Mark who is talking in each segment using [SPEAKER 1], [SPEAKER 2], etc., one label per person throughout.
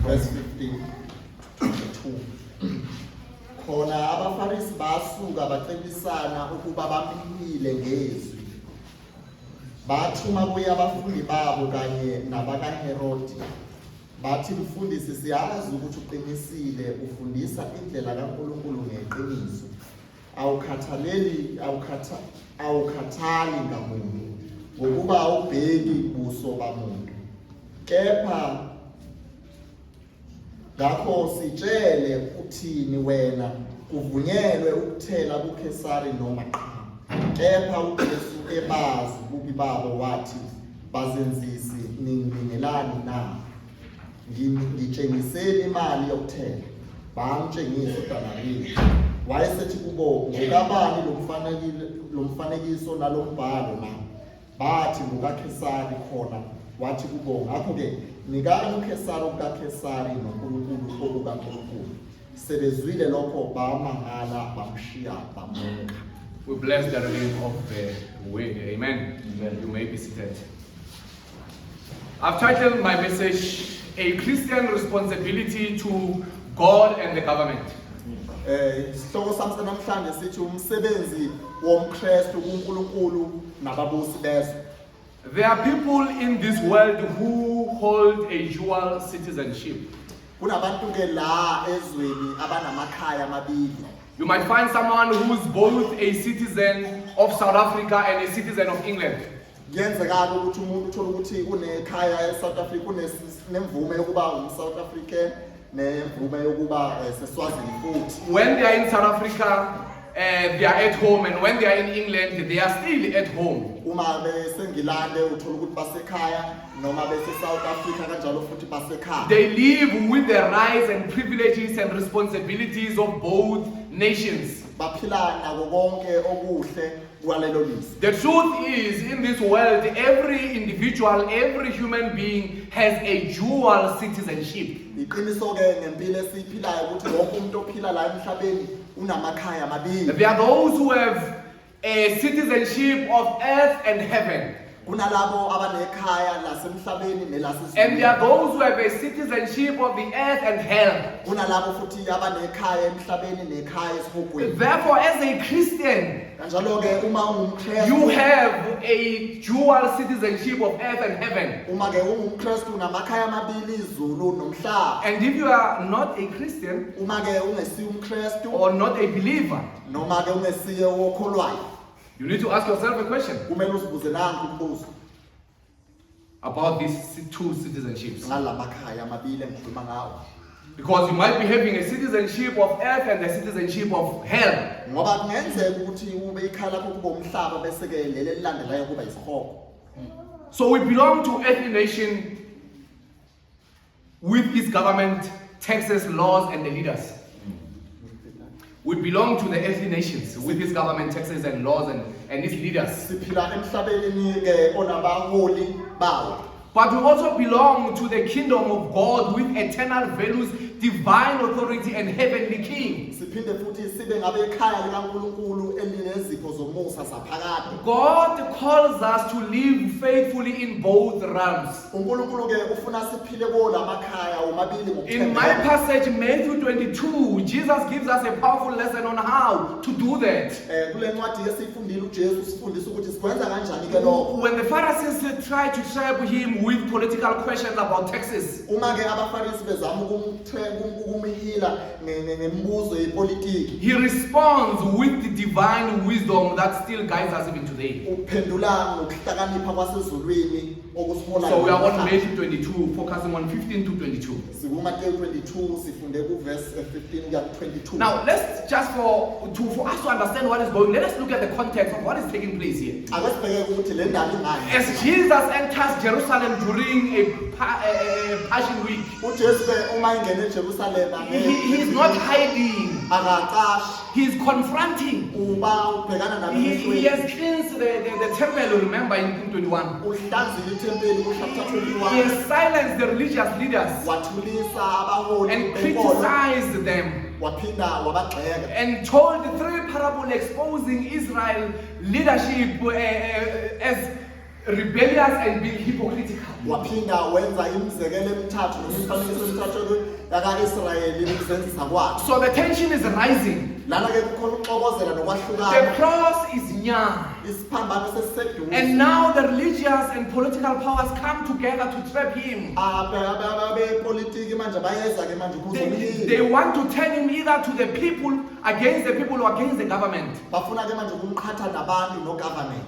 [SPEAKER 1] verse 15 to 2. Khona abaFarisi basuka bacebisana ukuba bamphile ngezwi. Bathuma kuye abafundi babo kanye nabakaHerodi. Bathi mfundisi, siyazi ukuthi uqinisile ufundisa indlela kaNkulunkulu ngeqiniso. Awukhathali ngamuntu ngokuba awubheki buso bamuntu. Kepha ngakho sitshele uthini wena kuvunyelwe ukuthela kuKesari noma cha. Kepha uJesu ebazi ububi babo wathi, bazenzisi ningelani na? Ngitshengiseni imali yokuthela. Bamtshengisa uDanariya. Wayesethi kubo, ngokabani lo mfanekiso nalombhalo na? Bathi ngokaKesari khona. Wathi kubo, ngakho-ke nikani uKesari okukaKesari noNkulunkulu okukaNkulunkulu. Sebezwile lokho bamangala bamshiya bamuka.
[SPEAKER 2] We bless the reading of the word. Amen. You may be seated. I've titled my message, A Christian Responsibility to God and the Government.
[SPEAKER 1] Isihloko sami namhlanje sithi umsebenzi womKristu kuNkulunkulu nababusi bezwe.
[SPEAKER 2] There are people in this world who hold a dual citizenship.
[SPEAKER 1] Kunabantu ke la ezweni abanamakhaya amabili.
[SPEAKER 2] You might find someone who's both a citizen of South Africa and a citizen of England.
[SPEAKER 1] Kuyenzeka ukuthi umuntu uthola ukuthi unekhaya eSouth Africa, unemvume yokuba umSouth African nemvume yokuba seSwazini futhi.
[SPEAKER 2] When they are in South Africa, they are at home, and when they are in England, they are still at home.
[SPEAKER 1] Uma beseNgilande uthola ukuthi basekhaya noma beseSouth Africa kanjalo futhi basekhaya.
[SPEAKER 2] They live with the rights and privileges and responsibilities of both nations.
[SPEAKER 1] Baphila nako konke okuhle kwalelo lizwe.
[SPEAKER 2] The truth is, in this world, every individual, every human being has a dual citizenship.
[SPEAKER 1] Iqiniso ke ngempilo esiphilayo ukuthi wonke umuntu ophila la emhlabeni unamakhaya amabili.
[SPEAKER 2] There are those who have a citizenship of earth and heaven.
[SPEAKER 1] Kunalabo abanekhaya lasemhlabeni nelasezulwini.
[SPEAKER 2] And there are those who have a citizenship of the earth and hell.
[SPEAKER 1] Kunalabo futhi abanekhaya emhlabeni nekhaya esihogweni.
[SPEAKER 2] Therefore, as a Christian,
[SPEAKER 1] Kanjalo ke uma ungumKristu,
[SPEAKER 2] you have a dual citizenship of earth and heaven.
[SPEAKER 1] Uma ke ungumKristu unamakhaya amabili izulu nomhlaba.
[SPEAKER 2] And if you are not a Christian
[SPEAKER 1] Uma ke ungesiye umKristu
[SPEAKER 2] or not a believer,
[SPEAKER 1] noma ke ungesiye okholwayo,
[SPEAKER 2] you need to ask yourself a question
[SPEAKER 1] kumele uzibuze nanku umbuzo
[SPEAKER 2] about these two citizenships.
[SPEAKER 1] ngalamakhaya amabili engikhuluma ngawo.
[SPEAKER 2] Because you might be having a citizenship of earth and a citizenship of hell.
[SPEAKER 1] Ngoba kungenzeka ukuthi ube ikhaya lakho kuba umhlaba bese ke leli elilandelayo kuba isihogo.
[SPEAKER 2] So we belong to every nation with its government, taxes, laws, and the leaders. We belong to the earthly nations with its government, taxes, and laws, and its leaders.
[SPEAKER 1] Siphila emhlabeni ke onabaholi bawo.
[SPEAKER 2] But we also belong to the kingdom of God with eternal values, divine authority, and heavenly king.
[SPEAKER 1] Siphinde futhi sibe ngabe ekhaya likaNkulunkulu elinezipho zomusa saphakade.
[SPEAKER 2] God calls us to live faithfully in both realms.
[SPEAKER 1] uNkulunkulu ke ufuna siphile ko lamakhaya omabili ngokuthemba.
[SPEAKER 2] In my passage, Matthew 22, Jesus gives us a powerful lesson on how to do that.
[SPEAKER 1] Kule ncwadi yesifundile uJesu sifundisa ukuthi sikwenza kanjani ke lokho.
[SPEAKER 2] When the Pharisees tried to trap him with political questions about taxes,
[SPEAKER 1] Uma ke abaFarisi bezama ukumhila ngemibuzo yepolitiki,
[SPEAKER 2] he responds with the divine wisdom that still guides us even today.
[SPEAKER 1] uphendula ngokuhlakanipha kwasezulwini okusibona.
[SPEAKER 2] So we are on Matthew 22, focusing on 15 to 22.
[SPEAKER 1] SikuMateyu 22 sifunde ku verse 15 kuya ku 22.
[SPEAKER 2] Now let's just for us to understand what is going, let us look at the context of what is taking place here.
[SPEAKER 1] Akasibheke ukuthi le ndaba ingani.
[SPEAKER 2] As Jesus enters Jerusalem during a Passion Week,
[SPEAKER 1] uJesu ke uma ingene eJerusalem
[SPEAKER 2] he is not hiding,
[SPEAKER 1] akaqashi
[SPEAKER 2] he is confronting.
[SPEAKER 1] uba ubhekana nabo
[SPEAKER 2] He
[SPEAKER 1] emehlweni.
[SPEAKER 2] has cleansed the temple, remember in 21.
[SPEAKER 1] Uhlanzile ithempeli ku chapter
[SPEAKER 2] He
[SPEAKER 1] 21.
[SPEAKER 2] has silenced the religious leaders
[SPEAKER 1] Wathulisa abaholi
[SPEAKER 2] and
[SPEAKER 1] benkolo,
[SPEAKER 2] criticized them
[SPEAKER 1] waphinda wabagxeka.
[SPEAKER 2] and told three parables exposing Israel leadership as rebellious and being hypocritical.
[SPEAKER 1] waphinda wenza imizekelo emithathu nemifanekiso emithathu yaka-Israyeli ukuzenzisa kwakhe.
[SPEAKER 2] So the tension is rising.
[SPEAKER 1] Lana-ke kukhona ukuxokozela
[SPEAKER 2] The
[SPEAKER 1] nokwahlukana,
[SPEAKER 2] cross is near.
[SPEAKER 1] isiphambano sesiseduze.
[SPEAKER 2] And now the religious and political powers come together to trap him.
[SPEAKER 1] Abepolitiki manje bayeza-ke manje
[SPEAKER 2] They want to turn him either to the people, against the people, or against the government.
[SPEAKER 1] bafuna-ke manje ukumqhatha nabantu no-government.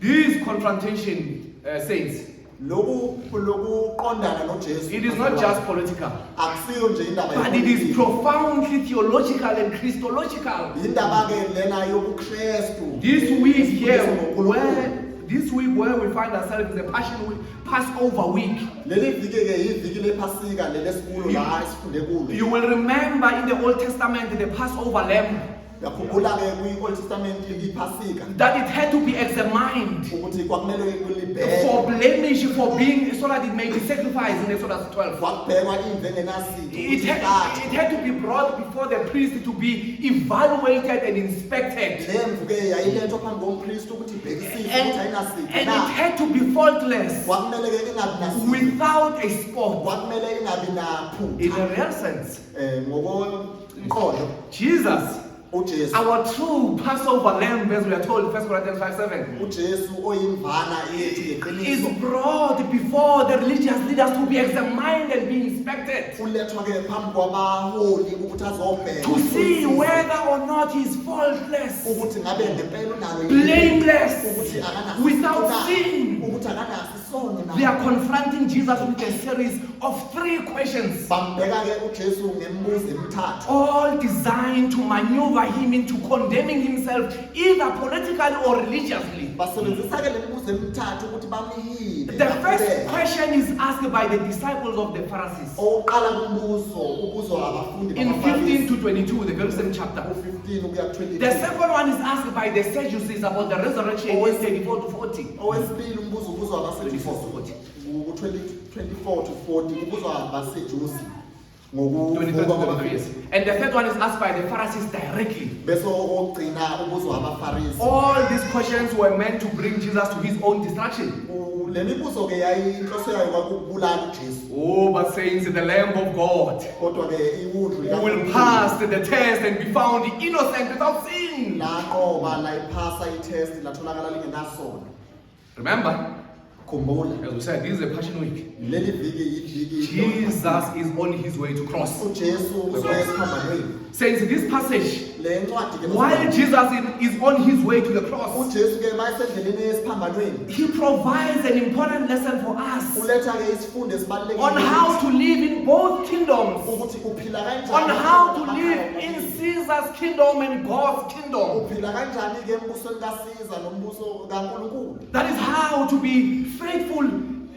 [SPEAKER 2] This confrontation, saints,
[SPEAKER 1] Lokuqondana noJesu,
[SPEAKER 2] it is not just political,
[SPEAKER 1] akusiyo nje indaba
[SPEAKER 2] but it is
[SPEAKER 1] yepolitiki.
[SPEAKER 2] profoundly theological and Christological.
[SPEAKER 1] Indaba-ke lena yobuKrestu.
[SPEAKER 2] This week here,
[SPEAKER 1] uNkulunkulu.
[SPEAKER 2] this week where we find ourselves is a Passion Week, Passover week.
[SPEAKER 1] Leli viki-ke yiviki lephasika leli esikulo la esifunde kulo.
[SPEAKER 2] You will remember in the Old Testament the Passover lamb,
[SPEAKER 1] Yakhumbula-ke kwi-Old Testament iphasika
[SPEAKER 2] that it had to be examined
[SPEAKER 1] ukuthi kwakumele kulibhekwe.
[SPEAKER 2] for blemish, for being, so that it may be sacrificed in Exodus 12.
[SPEAKER 1] Kwakubhekwa imve engenasitho
[SPEAKER 2] It
[SPEAKER 1] ukuthi
[SPEAKER 2] had,
[SPEAKER 1] iqathe.
[SPEAKER 2] it had to be brought before the priest to be evaluated and inspected.
[SPEAKER 1] Lemvu-ke yayilethwa phambi kompristi ukuthi ibhekisise ukuthi ayinasitho
[SPEAKER 2] And
[SPEAKER 1] na.
[SPEAKER 2] it had to be faultless,
[SPEAKER 1] Kwakumele-ke ingabi nasitho.
[SPEAKER 2] without a spot.
[SPEAKER 1] Kwakumele ingabi
[SPEAKER 2] In
[SPEAKER 1] naphutha.
[SPEAKER 2] a real sense,
[SPEAKER 1] Ngokomqondo
[SPEAKER 2] Jesus,
[SPEAKER 1] uJesu,
[SPEAKER 2] our true Passover lamb, as we are told in 1 Corinthians 5:7,
[SPEAKER 1] uJesu oyimvana yethu
[SPEAKER 2] is
[SPEAKER 1] yeqiniso,
[SPEAKER 2] brought before the religious leaders to be examined and be inspected,
[SPEAKER 1] ulethwa-ke phambi kwabaholi ukuthi azobheka
[SPEAKER 2] to see whether or not he is faultless,
[SPEAKER 1] ukuthi ngabe ngempela unalo yini,
[SPEAKER 2] blameless,
[SPEAKER 1] ukuthi akanaso
[SPEAKER 2] without
[SPEAKER 1] na,
[SPEAKER 2] sin.
[SPEAKER 1] ukuthi akanaso isono na.
[SPEAKER 2] They are confronting Jesus with a series of 3 questions,
[SPEAKER 1] Bambeka-ke uJesu ngemibuzo emithathu,
[SPEAKER 2] all designed to maneuver him into condemning himself either politically or religiously.
[SPEAKER 1] basebenzisa-ke le mibuzo emithathu ukuthi bamhile.
[SPEAKER 2] The first question is asked by the disciples of the Pharisees.
[SPEAKER 1] Owokuqala kumbuzo ubuzwa abafundi
[SPEAKER 2] In 15
[SPEAKER 1] bamaFarisi,
[SPEAKER 2] to 22, the very same chapter.
[SPEAKER 1] u-15 ukuya ku-22.
[SPEAKER 2] The second one is asked by the Sadducees about the resurrection in 34 to 40.
[SPEAKER 1] Owesibili umbuzo ubuzwa
[SPEAKER 2] 24 to 40.
[SPEAKER 1] ku-24 to 40 ubuzwa abasejusi
[SPEAKER 2] 23
[SPEAKER 1] ngokuvuka
[SPEAKER 2] to 33, yes. And the third one is asked by the Pharisees directly.
[SPEAKER 1] bese okugcina ubuzwa abafarisi.
[SPEAKER 2] All these questions were meant to bring Jesus to his own destruction.
[SPEAKER 1] Le mibuzo-ke inhloso yayo kwakukubulala uJesu,
[SPEAKER 2] Oh, but saints, the Lamb of God
[SPEAKER 1] kodwa-ke iwundlu
[SPEAKER 2] who will pass the test and be found innocent without sin.
[SPEAKER 1] laqoba layiphasa ithesti latholakala lingenasono.
[SPEAKER 2] Remember,
[SPEAKER 1] Khumbula,
[SPEAKER 2] as we said, this is a Passion Week.
[SPEAKER 1] leli viki yiviki
[SPEAKER 2] Jesus is on his way to cross.
[SPEAKER 1] uJesu uzoya esiphambanweni.
[SPEAKER 2] Saints, this passage,
[SPEAKER 1] Le ncwadi-ke
[SPEAKER 2] while Jesus is on his way to the cross,
[SPEAKER 1] uJesu-ke mayesendleleni esiphambanweni
[SPEAKER 2] he provides an important lesson for us
[SPEAKER 1] uletha-ke isifundo esibalulekile
[SPEAKER 2] on how to live in both kingdoms,
[SPEAKER 1] ukuthi uphila kanjani,
[SPEAKER 2] on how to live in Caesar's kingdom and God's kingdom.
[SPEAKER 1] uphila kanjani-ke embusweni kaSiza nombuso kaNkulunkulu.
[SPEAKER 2] That is how to be faithful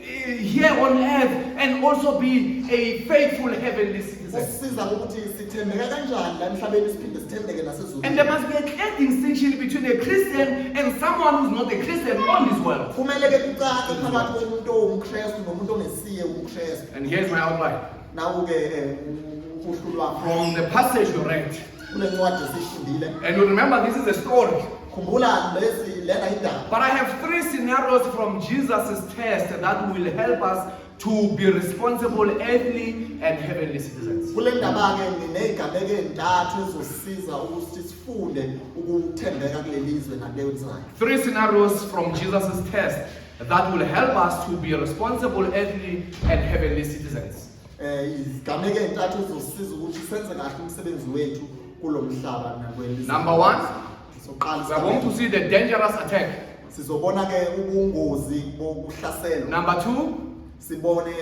[SPEAKER 2] here on earth and also be a faithful heavenly citizen.
[SPEAKER 1] Usisiza ukuthi sithembeka kanjani la emhlabeni siphinde sithembeke nasezulwini.
[SPEAKER 2] And there must be a clear distinction between a Christian and someone who's not a Christian on this world.
[SPEAKER 1] Kumele-ke kucace phakathi komuntu owumKrestu nomuntu ongesiye umKrestu.
[SPEAKER 2] And here's my outline.
[SPEAKER 1] Nawu-ke uhlu lwakho
[SPEAKER 2] From the passage you read.
[SPEAKER 1] kule ncwadi esiyifundile.
[SPEAKER 2] And you remember this is a story.
[SPEAKER 1] Khumbula lena indaba.
[SPEAKER 2] But I have 3 scenarios from Jesus' test that will help us to be responsible earthly and heavenly citizens.
[SPEAKER 1] Kule ndaba-ke nginey'gameko ey'ntathu ezosisiza ukuthi sifunde ukuthembeka kuleli zwe nakuleyo nzayo.
[SPEAKER 2] 3 scenarios from Jesus' test that will help us to be responsible earthly and heavenly citizens.
[SPEAKER 1] Izigameko ey'ntathu ezosisiza ukuthi senze kahle umsebenzi wethu kulo mhlaba nakweli.
[SPEAKER 2] Number 1,
[SPEAKER 1] Sizoqala
[SPEAKER 2] we are going to see the dangerous attack.
[SPEAKER 1] sizobona-ke ubungozi bokuhlaselwa.
[SPEAKER 2] Number 2,
[SPEAKER 1] Sibone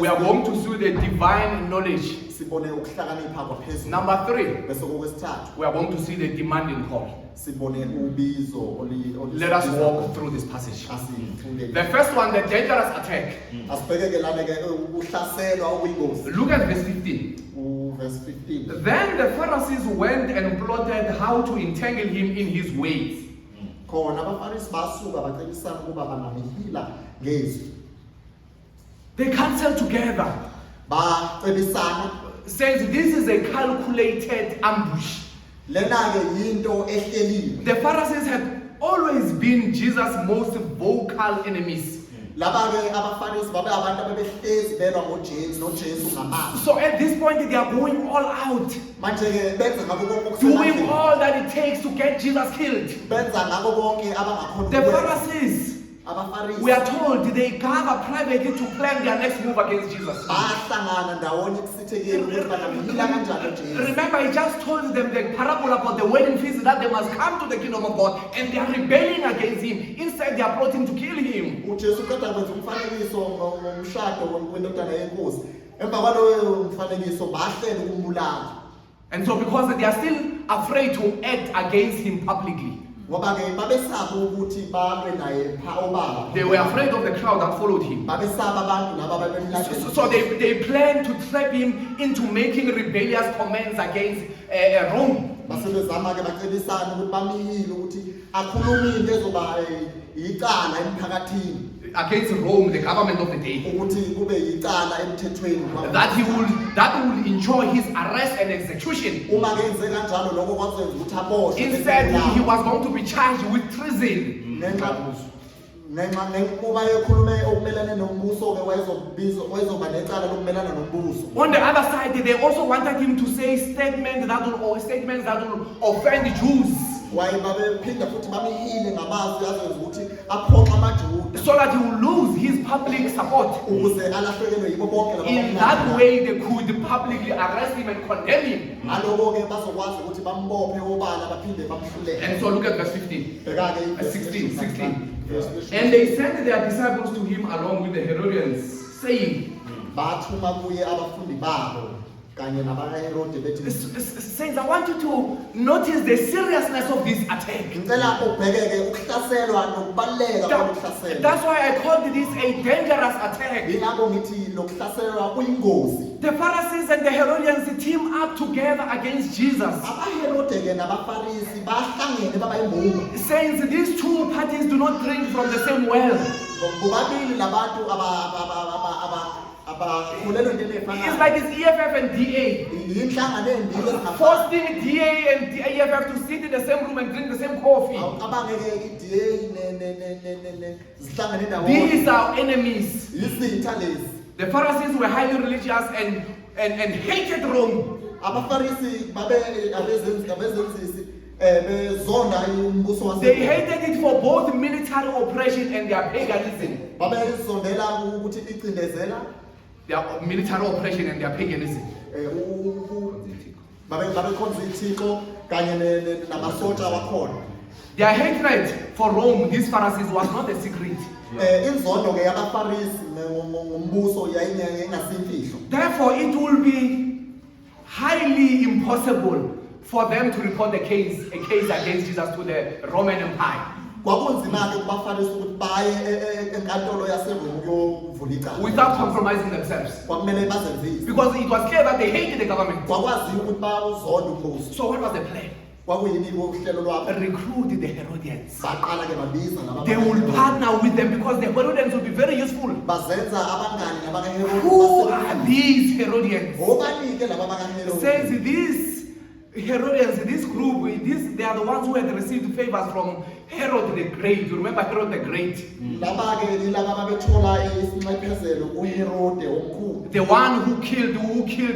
[SPEAKER 2] we are going to see the divine knowledge.
[SPEAKER 1] sibone ukuhlakanipha kwaphezulu.
[SPEAKER 2] Number 3,
[SPEAKER 1] Bese kokwesithathu
[SPEAKER 2] we are going to see the demanding call.
[SPEAKER 1] sibone ubizo
[SPEAKER 2] Let us walk through this passage.
[SPEAKER 1] asifunde.
[SPEAKER 2] The first one, the dangerous attack.
[SPEAKER 1] Asibheke-ke lana-ke ukuhlaselwa okuyingozi.
[SPEAKER 2] Look at verse 15.
[SPEAKER 1] Verse 15.
[SPEAKER 2] Then the Pharisees went and plotted how to entangle him in his ways.
[SPEAKER 1] Khona abaFarisi basuka bacebisana ukuba bangamhila ngezwi.
[SPEAKER 2] They counsel together.
[SPEAKER 1] Bacebisana
[SPEAKER 2] Says this is a calculated ambush.
[SPEAKER 1] lena-ke yinto ehleliwe.
[SPEAKER 2] The Pharisees had always been Jesus' most vocal enemies.
[SPEAKER 1] laba-ke abafarisi babe abantu abebehlezi belwa nojesu ngamazwi.
[SPEAKER 2] So at this point, they are going all out,
[SPEAKER 1] Manje-ke benza ngako konke
[SPEAKER 2] doing
[SPEAKER 1] okusemandleni.
[SPEAKER 2] all that it takes to get Jesus killed.
[SPEAKER 1] Benza ngako konke abangakhona
[SPEAKER 2] The
[SPEAKER 1] ukukwenza.
[SPEAKER 2] Pharisees,
[SPEAKER 1] Abafarisi
[SPEAKER 2] we are told, they gather privately to plan their next move against Jesus.
[SPEAKER 1] bahlangana ndawonye kusithekeni ukuthi bangamhila kanjani ujesu.
[SPEAKER 2] Remember, he just told them the parable about the wedding feast that they must come to the kingdom of God, and they are rebelling against him. Instead, they are plotting to kill him.
[SPEAKER 1] ujesu uqeda kwenza umfanekiso ngomshado wendodana yenkosi. Emva kwaloyo mfanekiso bahlela ukumbulala.
[SPEAKER 2] And so, because they are still afraid to act against him publicly,
[SPEAKER 1] Ngoba-ke babesaba ukuthi balwe naye obala.
[SPEAKER 2] they were afraid of the crowd that followed him.
[SPEAKER 1] Babesaba abantu laba ababemlandela.
[SPEAKER 2] So they planned to trap him into making rebellious comments against Rome.
[SPEAKER 1] Basebezama-ke bacebisana ukuthi bamihile ukuthi akhulume into ezoba yicala emphakathini.
[SPEAKER 2] Against Rome, the government of the day.
[SPEAKER 1] Ukuthi kube yicala emthethweni.
[SPEAKER 2] That would ensure his arrest and execution.
[SPEAKER 1] Uma kenze kanjalo lokho kwazenza ukuthi aboshwe.
[SPEAKER 2] Instead, he was going to be charged with treason.
[SPEAKER 1] Uma ekhulume okumelane nombuso-ke wayezoba necala lokumelana nombuso.
[SPEAKER 2] On the other side, they also wanted him to say statements that will offend Jews,
[SPEAKER 1] Waye babephinda futhi bamihile ngamazwi azenza ukuthi aphoxe amaJuda
[SPEAKER 2] so that he will lose his public support.
[SPEAKER 1] ukuze alahlekelwe yibo bonke laba
[SPEAKER 2] In that way, they could publicly arrest him and condemn him.
[SPEAKER 1] Aloko-ke bazokwazi ukuthi bambophe obala baphinde bamhlulele.
[SPEAKER 2] And so look at verse 15.
[SPEAKER 1] Bheka-ke
[SPEAKER 2] 16. And they sent their disciples to him along with the Herodians, saying,
[SPEAKER 1] bathuma kuye abafundi babo kanye nabakaHerode bethi
[SPEAKER 2] Saints, I want you to notice the seriousness of this attack.
[SPEAKER 1] ngicela ubheke-ke ukuhlaselwa nokubaluleka kokuhlaselwa.
[SPEAKER 2] That's why I called this a dangerous attack.
[SPEAKER 1] Yingakho ngithi lokuhlaselwa kuyingozi.
[SPEAKER 2] The Pharisees and the Herodians team up together against Jesus.
[SPEAKER 1] AbaHerode-ke nabaFarisi bahlangene baba yimbumba.
[SPEAKER 2] Saints, these two parties do not drink from the same well.
[SPEAKER 1] Bobabili labantu abakhulelwe into
[SPEAKER 2] It's
[SPEAKER 1] efanayo.
[SPEAKER 2] like it's EFF and DA.
[SPEAKER 1] Yinhlangano ey'mbili ezingafani.
[SPEAKER 2] Forcing DA and EFF to sit in the same room and drink the same coffee.
[SPEAKER 1] Abangeke i-DA zihlangane ndawonye.
[SPEAKER 2] These are enemies.
[SPEAKER 1] Yizitha lezi.
[SPEAKER 2] The Pharisees were highly religious and hated Rome.
[SPEAKER 1] AbaFarisi babe abezenzisi bezonda umbuso
[SPEAKER 2] They
[SPEAKER 1] wase.
[SPEAKER 2] hated it for both military oppression and their paganism.
[SPEAKER 1] Babezondela ukuthi icindezela
[SPEAKER 2] Their military oppression and their paganism.
[SPEAKER 1] babekhonza ithixo kanye namasosha wakhona.
[SPEAKER 2] Their hatred for Rome, these Pharisees, was not a secret.
[SPEAKER 1] Inzondo-ke yabaFarisi ngombuso yayingasimfihlo.
[SPEAKER 2] Therefore, it will be highly impossible for them to report a case against Jesus to the Roman Empire.
[SPEAKER 1] Kwakunzima-ke kubaFarisi ukuthi baye enkantolo yaseRome ukuyovula icala.
[SPEAKER 2] Without compromising themselves.
[SPEAKER 1] Kwakumele bazenzise.
[SPEAKER 2] Because it was clear that they hated the government.
[SPEAKER 1] Kwakwaziwa ukuthi bawuzonda umbuso.
[SPEAKER 2] So what was the plan?
[SPEAKER 1] Kwakuyini uhlelo lwabo?
[SPEAKER 2] Recruit the Herodians.
[SPEAKER 1] Baqala-ke babiza laba
[SPEAKER 2] They will
[SPEAKER 1] abaHerode.
[SPEAKER 2] partner with them because the Herodians will be very useful.
[SPEAKER 1] Bazenza abangani nabakaHerode.
[SPEAKER 2] Who are these Herodians?
[SPEAKER 1] Obani-ke laba abakaHerode?
[SPEAKER 2] Says these Herodians, this group, they are the ones who had received favors from Herod the Great. You remember Herod the Great?
[SPEAKER 1] Laba-ke yilaba ababethola isinxephezelo kuHerode omkhulu.
[SPEAKER 2] The one who killed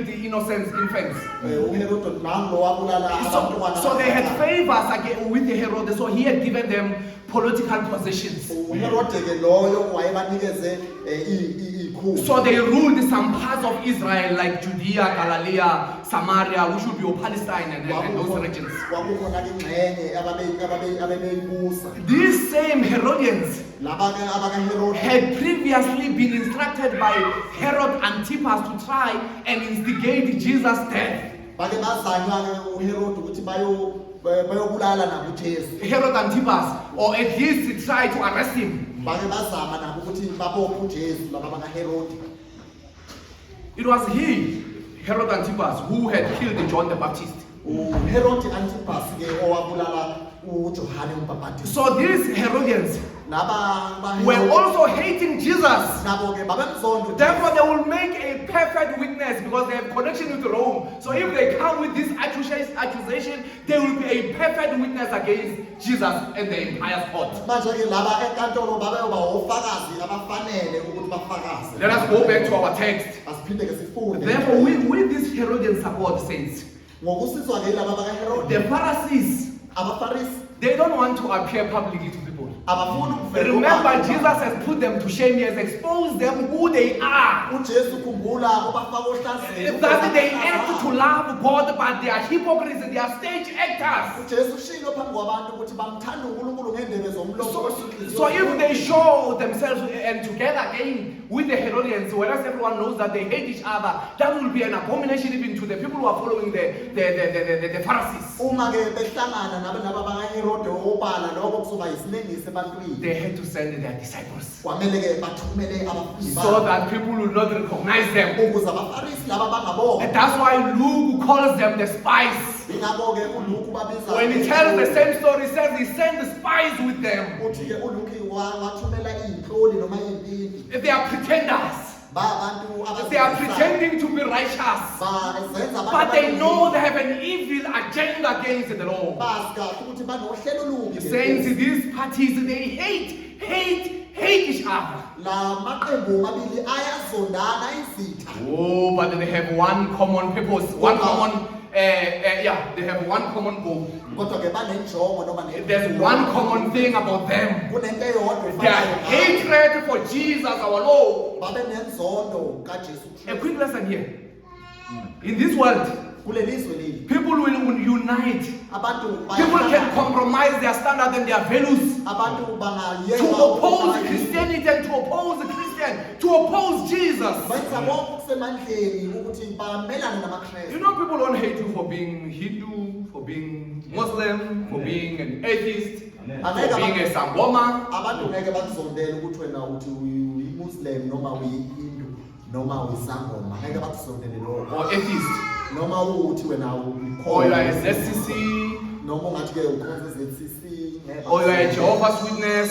[SPEAKER 2] the innocent infants.
[SPEAKER 1] uHerode nangu wabulala abantwana.
[SPEAKER 2] So they had favors again with Herod, so he had given them political positions.
[SPEAKER 1] uHerode-ke loyo wayebanikeze ikhulu.
[SPEAKER 2] So they ruled some parts of Israel like Judea, Galilee, Samaria, which would be Palestine and those regions.
[SPEAKER 1] Kwakukhona ingxenye abebeyibusa.
[SPEAKER 2] These same Herodians
[SPEAKER 1] Laba-ke abakaHerode
[SPEAKER 2] had previously been instructed by Herod Antipas to try and instigate Jesus' death.
[SPEAKER 1] bake bazanywa-ke uHerode ukuthi bayobulala nabo uJesu.
[SPEAKER 2] Herod Antipas, or at least try to arrest him.
[SPEAKER 1] Bake bazama nabo ukuthi babophe uJesu laba bakaHerode.
[SPEAKER 2] It was he, Herod Antipas, who had killed John the Baptist.
[SPEAKER 1] uHerode Antipas-ke owabulala uJohane uMbhaphathizi.
[SPEAKER 2] So these Herodians were also hating Jesus.
[SPEAKER 1] nabo ke babemzonda
[SPEAKER 2] Therefore, they will make a perfect witness because they have connection with Rome. So if they come with this accusation, they will be a perfect witness against Jesus and the entire court.
[SPEAKER 1] manje ke laba enkantolo babeyoba ofakazi abafanele ukuthi bafakaze.
[SPEAKER 2] Let us go back to our text.
[SPEAKER 1] Asiphinde ke sifunde.
[SPEAKER 2] Therefore, with this Herodian support, saints,
[SPEAKER 1] Ngokusizwa ke laba bakaHerode,
[SPEAKER 2] the Pharisees,
[SPEAKER 1] abaFarisi
[SPEAKER 2] they don't want to appear publicly to people.
[SPEAKER 1] abafuni ukuvela.
[SPEAKER 2] Remember, Jesus has put them to shame. He has exposed them who they are.
[SPEAKER 1] uJesu khumbula ubafaka ohlazweni.
[SPEAKER 2] That they act to love God, but they are hypocrites and they are stage actors.
[SPEAKER 1] uJesu ushilo phambi kwabantu ukuthi bamthanda uNkulunkulu ngendebe zomlomo.
[SPEAKER 2] So if they show themselves and together again with the Herodians, whereas everyone knows that they hate each other, that will be an abomination even to the people who are following the Pharisees.
[SPEAKER 1] Uma ke behlangana naba bakaHerode obala lokho kuzoba isinengisi ebantwini.
[SPEAKER 2] They had to send their disciples
[SPEAKER 1] Kwamele ke bathumele abafundi
[SPEAKER 2] so that people will not recognize them.
[SPEAKER 1] ukuze abaFarisi laba bangabona.
[SPEAKER 2] And that's why Luke calls them the spies.
[SPEAKER 1] Ingakho ke uLuke babiza.
[SPEAKER 2] When he tells the same story, he says he sent the spies with them.
[SPEAKER 1] uthi ke uLuke wathumela izinhloli noma izintindi.
[SPEAKER 2] They are pretenders.
[SPEAKER 1] Ba abantu
[SPEAKER 2] They are pretending to be righteous.
[SPEAKER 1] bazenza abantu.
[SPEAKER 2] But they know they have an evil agenda against the law.
[SPEAKER 1] bazi kahle ukuthi banohlelo olubi.
[SPEAKER 2] Saints, these parties, they hate each other.
[SPEAKER 1] La maqembu amabili ayazondana izitha.
[SPEAKER 2] Oh, but they have one common purpose, they have one common goal.
[SPEAKER 1] Kodwa ke banenjongo noma
[SPEAKER 2] There's one common thing about them.
[SPEAKER 1] kunento eyodwa
[SPEAKER 2] Their
[SPEAKER 1] efanayo.
[SPEAKER 2] hatred for Jesus, our Lord.
[SPEAKER 1] Babe nenzondo kaJesu
[SPEAKER 2] A
[SPEAKER 1] Kristu.
[SPEAKER 2] quick lesson here. In this world,
[SPEAKER 1] Kulelizwe leli
[SPEAKER 2] people will unite.
[SPEAKER 1] abantu
[SPEAKER 2] People can compromise their standards and their values
[SPEAKER 1] abantu
[SPEAKER 2] to
[SPEAKER 1] bangayeka
[SPEAKER 2] oppose Christianity and to oppose the Christian, to oppose Jesus.
[SPEAKER 1] benza konke kusemandleni ukuthi bamelane namaKristu.
[SPEAKER 2] You know, people don't hate you for being Hindu, for being Muslim, for being an atheist, for being a Sangoma.
[SPEAKER 1] Abantu ngeke bakuzondele ukuthi wena uthi uyiMuslim noma uyiHindu noma uyisangoma. Ngeke bakuzondele lokho.
[SPEAKER 2] Or atheist,
[SPEAKER 1] Noma uthi wena
[SPEAKER 2] or you are a
[SPEAKER 1] ukholwa
[SPEAKER 2] ZCC,
[SPEAKER 1] noma ungathi ke ukhonza ZCC
[SPEAKER 2] or you are a Jehovah's Witness.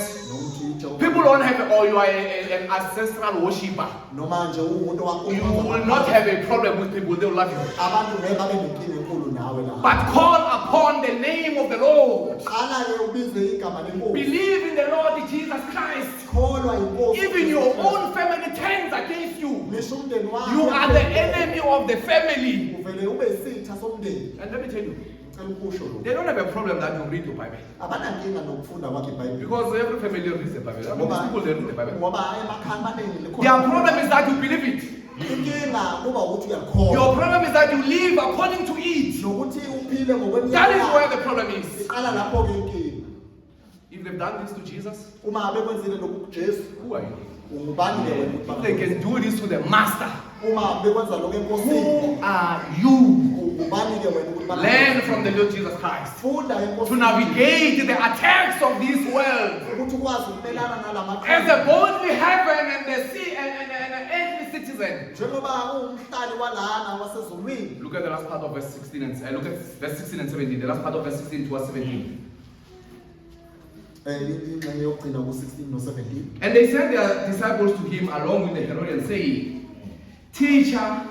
[SPEAKER 2] People don't have, or you are an ancestral worshipper.
[SPEAKER 1] noma nje umuntu
[SPEAKER 2] You will not have a problem with people, they will love you.
[SPEAKER 1] abantu ngeke babe nenkinga enkulu nawe la.
[SPEAKER 2] But call upon the name of the Lord.
[SPEAKER 1] Qala ke ubize igama lenkosi.
[SPEAKER 2] Believe in the Lord Jesus Christ.
[SPEAKER 1] Kholwa inkosi.
[SPEAKER 2] Even your own family turns against you.
[SPEAKER 1] Ngisho umndeni wakho.
[SPEAKER 2] You are the enemy of the family.
[SPEAKER 1] Uvele ube isitha somndeni.
[SPEAKER 2] And let me tell you,
[SPEAKER 1] Ngicela ukusho lokho.
[SPEAKER 2] they don't have a problem that you read your Bible.
[SPEAKER 1] Abanankinga nokufunda kwakhe iBhayibheli.
[SPEAKER 2] Because every family reads the Bible. I mean, these people they read the Bible.
[SPEAKER 1] Ngoba emakhaya amaningi likhona.
[SPEAKER 2] Their problem is that you believe it.
[SPEAKER 1] Inkinga kuba ukuthi uyakholwa.
[SPEAKER 2] Your problem is that you live according to it.
[SPEAKER 1] Nokuthi uphile ngokweminyaka.
[SPEAKER 2] That is where the problem is.
[SPEAKER 1] Iqala lapho ke inkinga.
[SPEAKER 2] If they've done this to Jesus,
[SPEAKER 1] Uma bekwenzile lokhu kuJesu,
[SPEAKER 2] who are you?
[SPEAKER 1] ungubani ke wena?
[SPEAKER 2] If they can do this to the master,
[SPEAKER 1] Uma bekwenza lokho enkosini,
[SPEAKER 2] who are you?
[SPEAKER 1] ungubani ke wena ukuthi
[SPEAKER 2] Learn from the Lord Jesus Christ
[SPEAKER 1] funda
[SPEAKER 2] to
[SPEAKER 1] enkosini
[SPEAKER 2] navigate the attacks of this world.
[SPEAKER 1] ukuthi ukwazi ukumelana nalama
[SPEAKER 2] As a boldly heaven and the sea and an earthly citizen.
[SPEAKER 1] njengoba uwumhlali walana wasezulwini.
[SPEAKER 2] Look at the last part of verse 16 and look at verse 16 and 17. The last part of verse 16 to 17.
[SPEAKER 1] Ingxenye yokugcina ku16 no17.
[SPEAKER 2] And they sent their disciples to him along with the Herodians, saying, Teacher,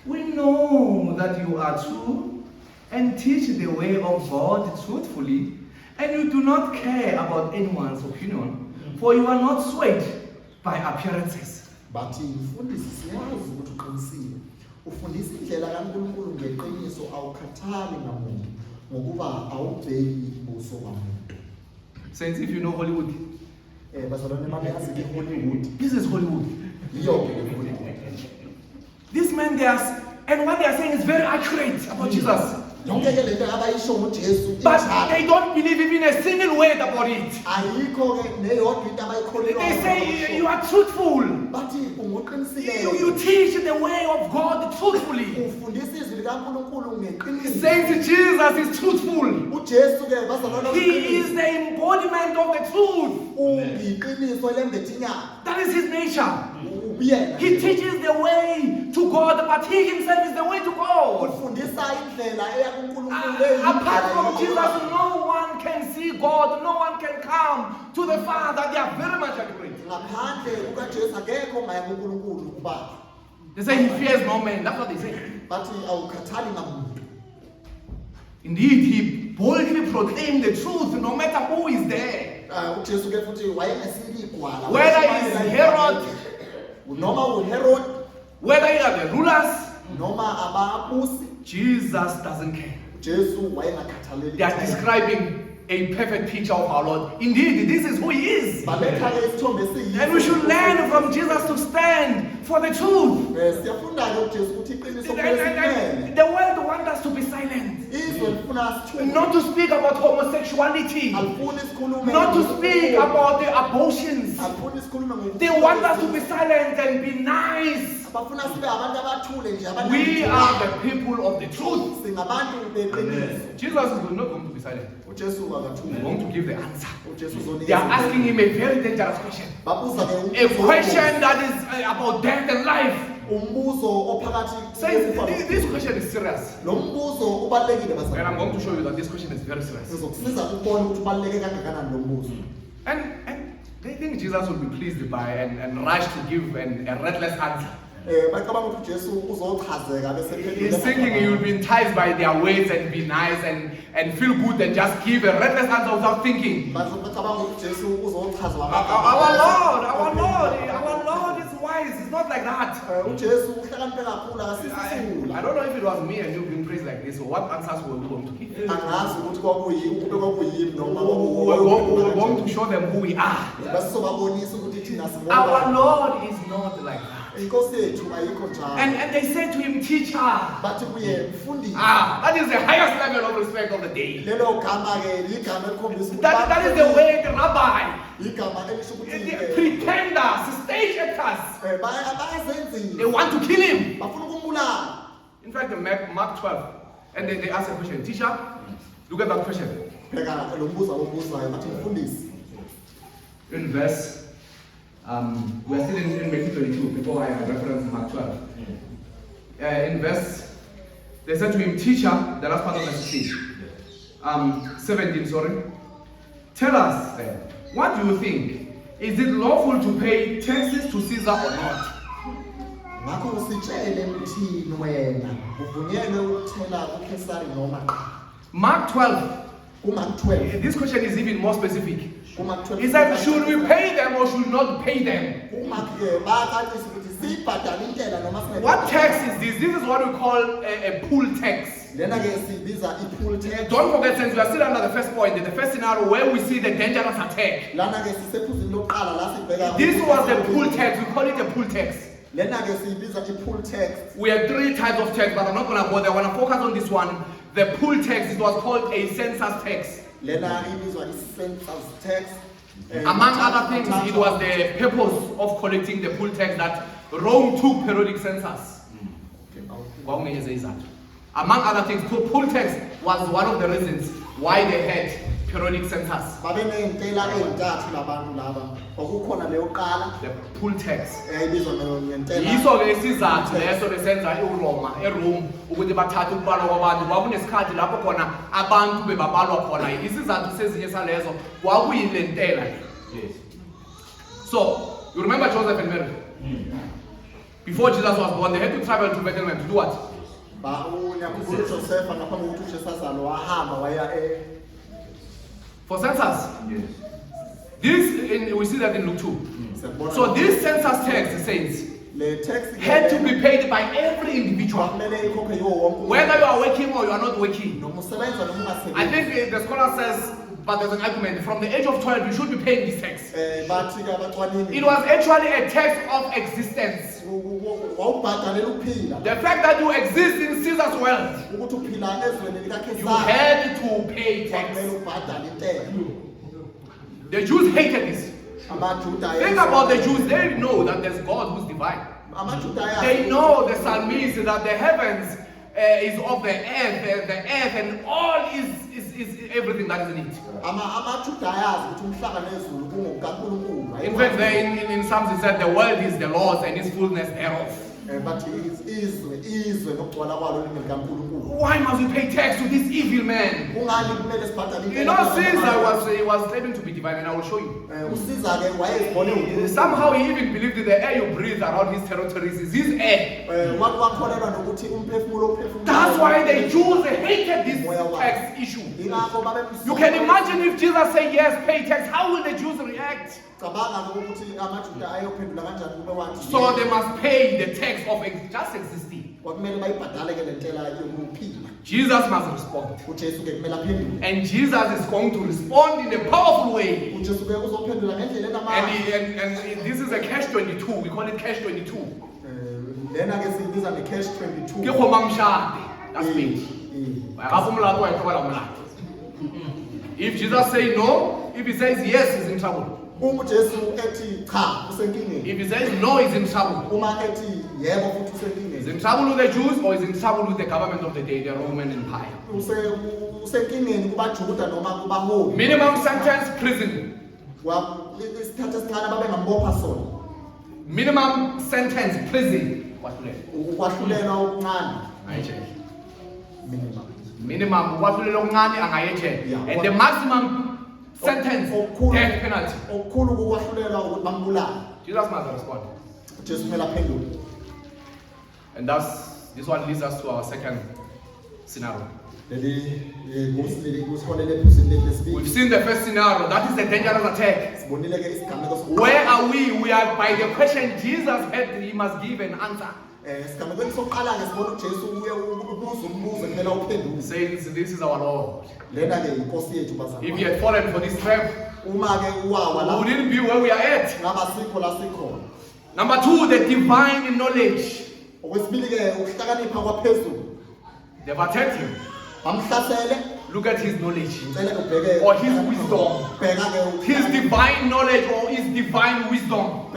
[SPEAKER 2] we know that you are true and teach the way of God truthfully, and you do not care about anyone's opinion, for you are not swayed by appearances.
[SPEAKER 1] Bathi mfundisi siyazi ukuthi uqinisile. Ufundisa indlela kaNkulunkulu ngeqiniso awukhathali ngamuntu ngokuba awubheki ubuso bamuntu.
[SPEAKER 2] Saints, if you know Hollywood,
[SPEAKER 1] Bazalwane bami yazi ke Hollywood.
[SPEAKER 2] this is Hollywood.
[SPEAKER 1] Iyo ke Hollywood.
[SPEAKER 2] These men, and what they are saying is very accurate about Jesus.
[SPEAKER 1] Yonke ke lento abayisho ngoJesu
[SPEAKER 2] But they don't believe even a single word about it.
[SPEAKER 1] ayikho ke neyodwa into abayikholelwayo.
[SPEAKER 2] They say you are truthful.
[SPEAKER 1] bathi ungoqinisile.
[SPEAKER 2] You teach the way of God truthfully.
[SPEAKER 1] Ufundisa izwi likaNkulunkulu ngeqiniso.
[SPEAKER 2] Saints, Jesus is truthful.
[SPEAKER 1] uJesu ke bazalwane
[SPEAKER 2] He is the embodiment of the truth.
[SPEAKER 1] uyiqiniso lembethe inyama.
[SPEAKER 2] That is his nature.
[SPEAKER 1] Ubuyena.
[SPEAKER 2] He teaches the way to God, but he himself is the way to God.
[SPEAKER 1] ufundisa indlela eya kuNkulunkulu.
[SPEAKER 2] Apart from Jesus, no one can see see God, no one can come to the Father. They are very much accurate.
[SPEAKER 1] ngaphandle kukaJesu akekho ongaya kuNkulunkulu kubaba.
[SPEAKER 2] They say he fears no man. That's what they say.
[SPEAKER 1] Bathi awukhathali ngamuntu.
[SPEAKER 2] Indeed, he boldly proclaimed the truth no matter who is there.
[SPEAKER 1] uJesu ke futhi wayengesiniki igwala.
[SPEAKER 2] Whether it's Herod,
[SPEAKER 1] noma uHerod,
[SPEAKER 2] whether you are the rulers,
[SPEAKER 1] noma ababusi,
[SPEAKER 2] Jesus doesn't care.
[SPEAKER 1] uJesu wayengakhathaleli.
[SPEAKER 2] They are describing a perfect picture of our Lord. Indeed, this is who he is.
[SPEAKER 1] Baletha ke isithombe esiyiso.
[SPEAKER 2] And we should learn from Jesus to stand for the truth.
[SPEAKER 1] Siyafunda ke uJesu ukuthi iqiniso
[SPEAKER 2] And the world wants us to be silent.
[SPEAKER 1] izwe lifuna sithuke.
[SPEAKER 2] Not to speak about homosexuality.
[SPEAKER 1] Alifuni sikhulume.
[SPEAKER 2] Not to speak about the abortions.
[SPEAKER 1] Alifuni sikhulume ngokuthi.
[SPEAKER 2] They want us to be silent and be nice.
[SPEAKER 1] Bafuna sibe abantu abathule nje abantu.
[SPEAKER 2] We are the people of the truth.
[SPEAKER 1] Singabantu beqiniso.
[SPEAKER 2] Jesus is not going to be silent.
[SPEAKER 1] uJesu
[SPEAKER 2] He's
[SPEAKER 1] akathule.
[SPEAKER 2] going to give the answer.
[SPEAKER 1] uJesu uzonika.
[SPEAKER 2] They are asking him a very dangerous question.
[SPEAKER 1] Babuza ke
[SPEAKER 2] A question that is about death and life.
[SPEAKER 1] umbuzo ophakathi.
[SPEAKER 2] Says this question is serious.
[SPEAKER 1] Lo mbuzo ubalekile
[SPEAKER 2] And
[SPEAKER 1] bazali.
[SPEAKER 2] I'm going to show you that this question is very serious.
[SPEAKER 1] Sizokusiza ukubona ukuthi ubaleke kangakanani lo mbuzo.
[SPEAKER 2] And they think Jesus will be pleased by and rush to give a reckless answer.
[SPEAKER 1] Bacabanga ukuthi uJesu uzochazeka bese
[SPEAKER 2] He's thinking he will be enticed by their words and be nice and feel good and just give a reckless answer without thinking.
[SPEAKER 1] Bacabanga ukuthi uJesu uzochazwa.
[SPEAKER 2] Our Lord is wise. It's not like that.
[SPEAKER 1] uJesu uhlakaniphe kakhulu akasisula.
[SPEAKER 2] I don't know if it was me and you being praised like this, or what answers were we going to give.
[SPEAKER 1] Angazi ukuthi kwakuyini noma
[SPEAKER 2] We were going to show them who we are.
[SPEAKER 1] basobabonisa ukuthi thina
[SPEAKER 2] Our Lord is not like that.
[SPEAKER 1] inkosi yethu ayikho njalo.
[SPEAKER 2] And they said to him, teacher.
[SPEAKER 1] Bathi kuye mfundisi.
[SPEAKER 2] That is the highest level of respect of the day.
[SPEAKER 1] Lelo gama ke igama elikhombisa ukuthi
[SPEAKER 2] That is the way the rabbi,
[SPEAKER 1] igama elisho ukuthi
[SPEAKER 2] the pretenders, stage actors,
[SPEAKER 1] bayazenzile.
[SPEAKER 2] they want to kill him.
[SPEAKER 1] Bafuna ukumbulala.
[SPEAKER 2] In fact, in Mark 12, and they ask a question, teacher, look at that question.
[SPEAKER 1] Bheka lo mbuzo obuzayo bathi mfundisi.
[SPEAKER 2] In verse, we are still in Matthew 22, before I reference Mark 12. In verse, they said to him, teacher, the last part of verse 17, sorry. Tell us then, what do you think? Is it lawful to pay taxes to Caesar or not?
[SPEAKER 1] Ngakho usitshele mthini wena uvunyelwe ukuthela kuKesari noma cha.
[SPEAKER 2] Mark 12,
[SPEAKER 1] kuMark 12.
[SPEAKER 2] this question is even more specific.
[SPEAKER 1] kuMark 12.
[SPEAKER 2] He said, should we pay them or should we not pay them?
[SPEAKER 1] kuMark ke bayacacisa ukuthi sibhadala intela noma singeke.
[SPEAKER 2] What tax is this? This is what we call a pool tax.
[SPEAKER 1] Lena ke sibiza i-pool tax.
[SPEAKER 2] Don't forget, since we are still under the first point, the first scenario where we see the dangerous attack.
[SPEAKER 1] Lana ke sisephuzini lokuqala la sibheka.
[SPEAKER 2] This was the pool tax. We call it a pool tax.
[SPEAKER 1] Lena ke sibiza i-pool tax.
[SPEAKER 2] We have three types of tax, but I'm not going to bother. I want to focus on this one. The pool tax, it was called a census tax.
[SPEAKER 1] Lena ibizwa i-census tax.
[SPEAKER 2] Among other things, it was the purpose of collecting the pool tax that Rome took periodic census. Among other things, pool tax was one of the reasons why they had periodic census.
[SPEAKER 1] Babeney'ntela ey'ntathu labantu laba. Kwakukhona leyokuqala
[SPEAKER 2] The pool tax.
[SPEAKER 1] eyayibizwa ngentela.
[SPEAKER 2] Yiso-ke isizathu leso besenza eRome ukuthi bathathe ukubalwa kwabantu. Kwakunesikhathi lapho khona abantu bebabalwa khona. Isizathu sezinye salezo kwakuyile ntela. Yes. So, you remember Joseph and Mary? Before Jesus was born, they had to travel to Bethlehem to do what?
[SPEAKER 1] Unyakubulu Joseph ngaphambi kokuthi uJesu azalwe wahamba waya
[SPEAKER 2] For census.
[SPEAKER 1] Yes.
[SPEAKER 2] We see that in Luke 2.
[SPEAKER 1] Siyabona.
[SPEAKER 2] So this census tax, it says,
[SPEAKER 1] Le tax
[SPEAKER 2] had to be paid by every individual.
[SPEAKER 1] kumele ikhokhe yiwo wonke umuntu.
[SPEAKER 2] Whether you are working or you are not working.
[SPEAKER 1] Noma usebenza noma ungasebenzi.
[SPEAKER 2] I think the scholar says, but there's an argument, from the age of 12 you should be paying this tax.
[SPEAKER 1] Bathi ke abacwaningi.
[SPEAKER 2] It was actually a tax of existence.
[SPEAKER 1] Wawubhadalela ukuphila.
[SPEAKER 2] The fact that you exist in Caesar's world,
[SPEAKER 1] Ukuthi uphila ezweni
[SPEAKER 2] you
[SPEAKER 1] likaKesari.
[SPEAKER 2] had to pay tax.
[SPEAKER 1] Kumele ubhadale intela.
[SPEAKER 2] The Jews hated this.
[SPEAKER 1] AmaJuda
[SPEAKER 2] Think about the Jews, they know that there's God who's divine.
[SPEAKER 1] AmaJuda
[SPEAKER 2] They know the psalmist that the heavens is of the earth and all is everything that is in it.
[SPEAKER 1] AmaJuda ayazi ukuthi umhlaba nezulu kungokukaNkulunkulu.
[SPEAKER 2] In fact, there in Psalms it said the world is the Lord's and His fullness thereof.
[SPEAKER 1] bathi izwe nokugcwala kwalo ulimi likaNkulunkulu.
[SPEAKER 2] Why must we pay tax to this evil man?
[SPEAKER 1] Kungani kumele sibhadale
[SPEAKER 2] You know, Caesar was claiming to be divine, and I will show you.
[SPEAKER 1] uSiza ke wayezibone uNkulunkulu.
[SPEAKER 2] Somehow he even believed that the air you breathe around his territories is his air.
[SPEAKER 1] Wakholelwa nokuthi umphefumulo ophefumulayo.
[SPEAKER 2] That's why the Jews hated this tax issue.
[SPEAKER 1] Ingakho babemsonga.
[SPEAKER 2] You can imagine if Jesus said yes, pay tax, how will the Jews react?
[SPEAKER 1] Cabanga ukuthi amaJuda ayophendula kanjani kube wathi.
[SPEAKER 2] So they must pay the tax of just existing.
[SPEAKER 1] Kwakumele bayibhadale ke lentela yokuphila.
[SPEAKER 2] Jesus must respond.
[SPEAKER 1] uJesu ke kumele aphendule.
[SPEAKER 2] And Jesus is going to respond in a powerful way.
[SPEAKER 1] uJesu ke uzophendula ngendlela enamandla.
[SPEAKER 2] And this is a catch-22. We call it catch-22.
[SPEAKER 1] Lena ke siyibiza nge-catch 22.
[SPEAKER 2] Ke khomamshade. That's me. If Jesus says no, if he says yes, he's in trouble.
[SPEAKER 1] uJesu ethi cha usenkingeni.
[SPEAKER 2] If he says no, he's in trouble.
[SPEAKER 1] Uma ethi yebo futhi usenkingeni.
[SPEAKER 2] He's in trouble with the Jews or he's in trouble with the government of the day, the Roman Empire.
[SPEAKER 1] Usenkingeni kubaJuda noma kubaholi.
[SPEAKER 2] Minimum sentence, prison.
[SPEAKER 1] Isikhathi esincane babengambopha sona.
[SPEAKER 2] Minimum sentence, prison.
[SPEAKER 1] Ukwahlulelwa okuncane.
[SPEAKER 2] Minimum ukwahlulelwa okuncane angayejele.
[SPEAKER 1] Yeah.
[SPEAKER 2] And the maximum sentence, death penalty.
[SPEAKER 1] Okukhulu ukwahlulelwa ukuthi bambulale.
[SPEAKER 2] Jesus must respond.
[SPEAKER 1] uJesu kumele aphendule.
[SPEAKER 2] And this one leads us to our second scenario. We've seen the first scenario, that is the dangerous attack. Where are we? We are by the question Jesus had, he must give an answer. Says this is our Lord. If he had fallen for this trap, we wouldn't be where we are at. Number two, the divine knowledge. They've attacked him. Look at his knowledge or his wisdom. His divine knowledge or his divine wisdom.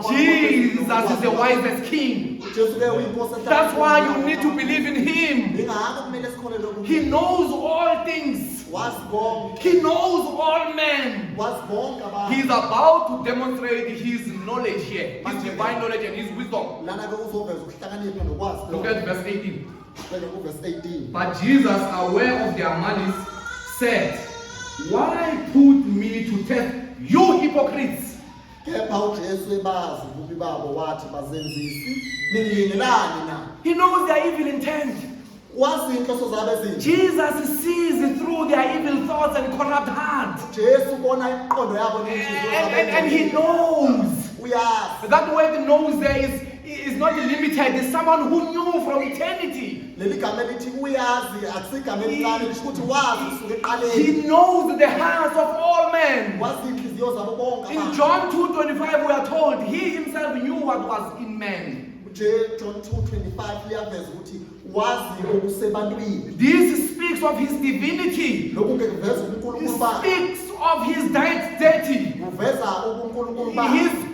[SPEAKER 2] Jesus is the wisest king. That's why you need to believe in him. He knows all things. He knows all men. He's about to demonstrate his knowledge here, his divine knowledge and his wisdom. Look at verse 18. But Jesus, aware of their malice, said, why put me to test, you hypocrites? He knows their evil intent. Jesus sees through their evil thoughts and corrupt heart. And he knows. That word knows there is not limited. It's someone who knew from eternity. He knows the hearts of all men. In John 2:25 we are told he himself knew what was in man.
[SPEAKER 1] John 2:25
[SPEAKER 2] This speaks of his divinity. It speaks of his deity.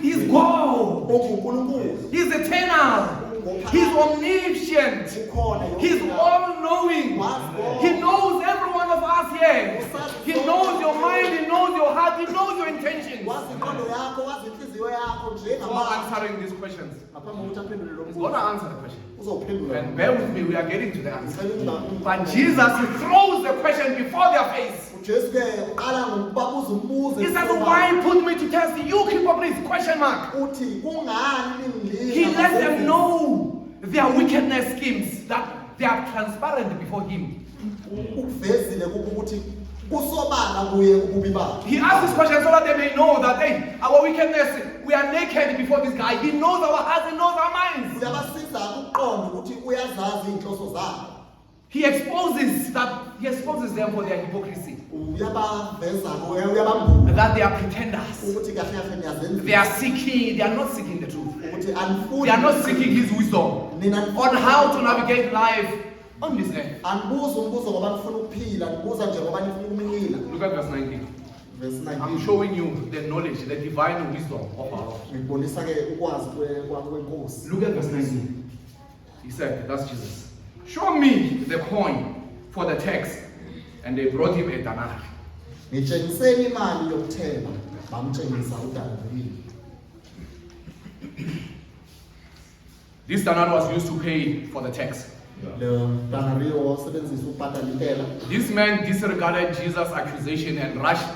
[SPEAKER 2] He's God. He's eternal. He's omniscient. He's all-knowing. He knows every one of us here. He knows your mind. He knows your heart. He knows your intentions. For answering these questions, he's going to answer the question. And bear with me, we are getting to the answer. But Jesus throws the question before their face. He says, why put me to test you, hypocrites? Question mark. He lets them know their wickedness schemes, that they are transparent before him. He asks this question so that they may know that, hey, our wickedness, we are naked before this guy. He knows our hearts, he knows our minds. He exposes them for their hypocrisy. That they are pretenders. They are not seeking the truth. They are not seeking his wisdom on how to navigate life on this earth. Look at verse 19. I'm showing you the knowledge, the divine wisdom of our Lord. Look at verse 19. He said, that's Jesus. Show me the coin for the tax. And they brought him a denar. This denarii was used to pay for the tax.
[SPEAKER 1] le denarii wasebenzisa ukubhadala intela.
[SPEAKER 2] This man disregarded Jesus' accusation and rushed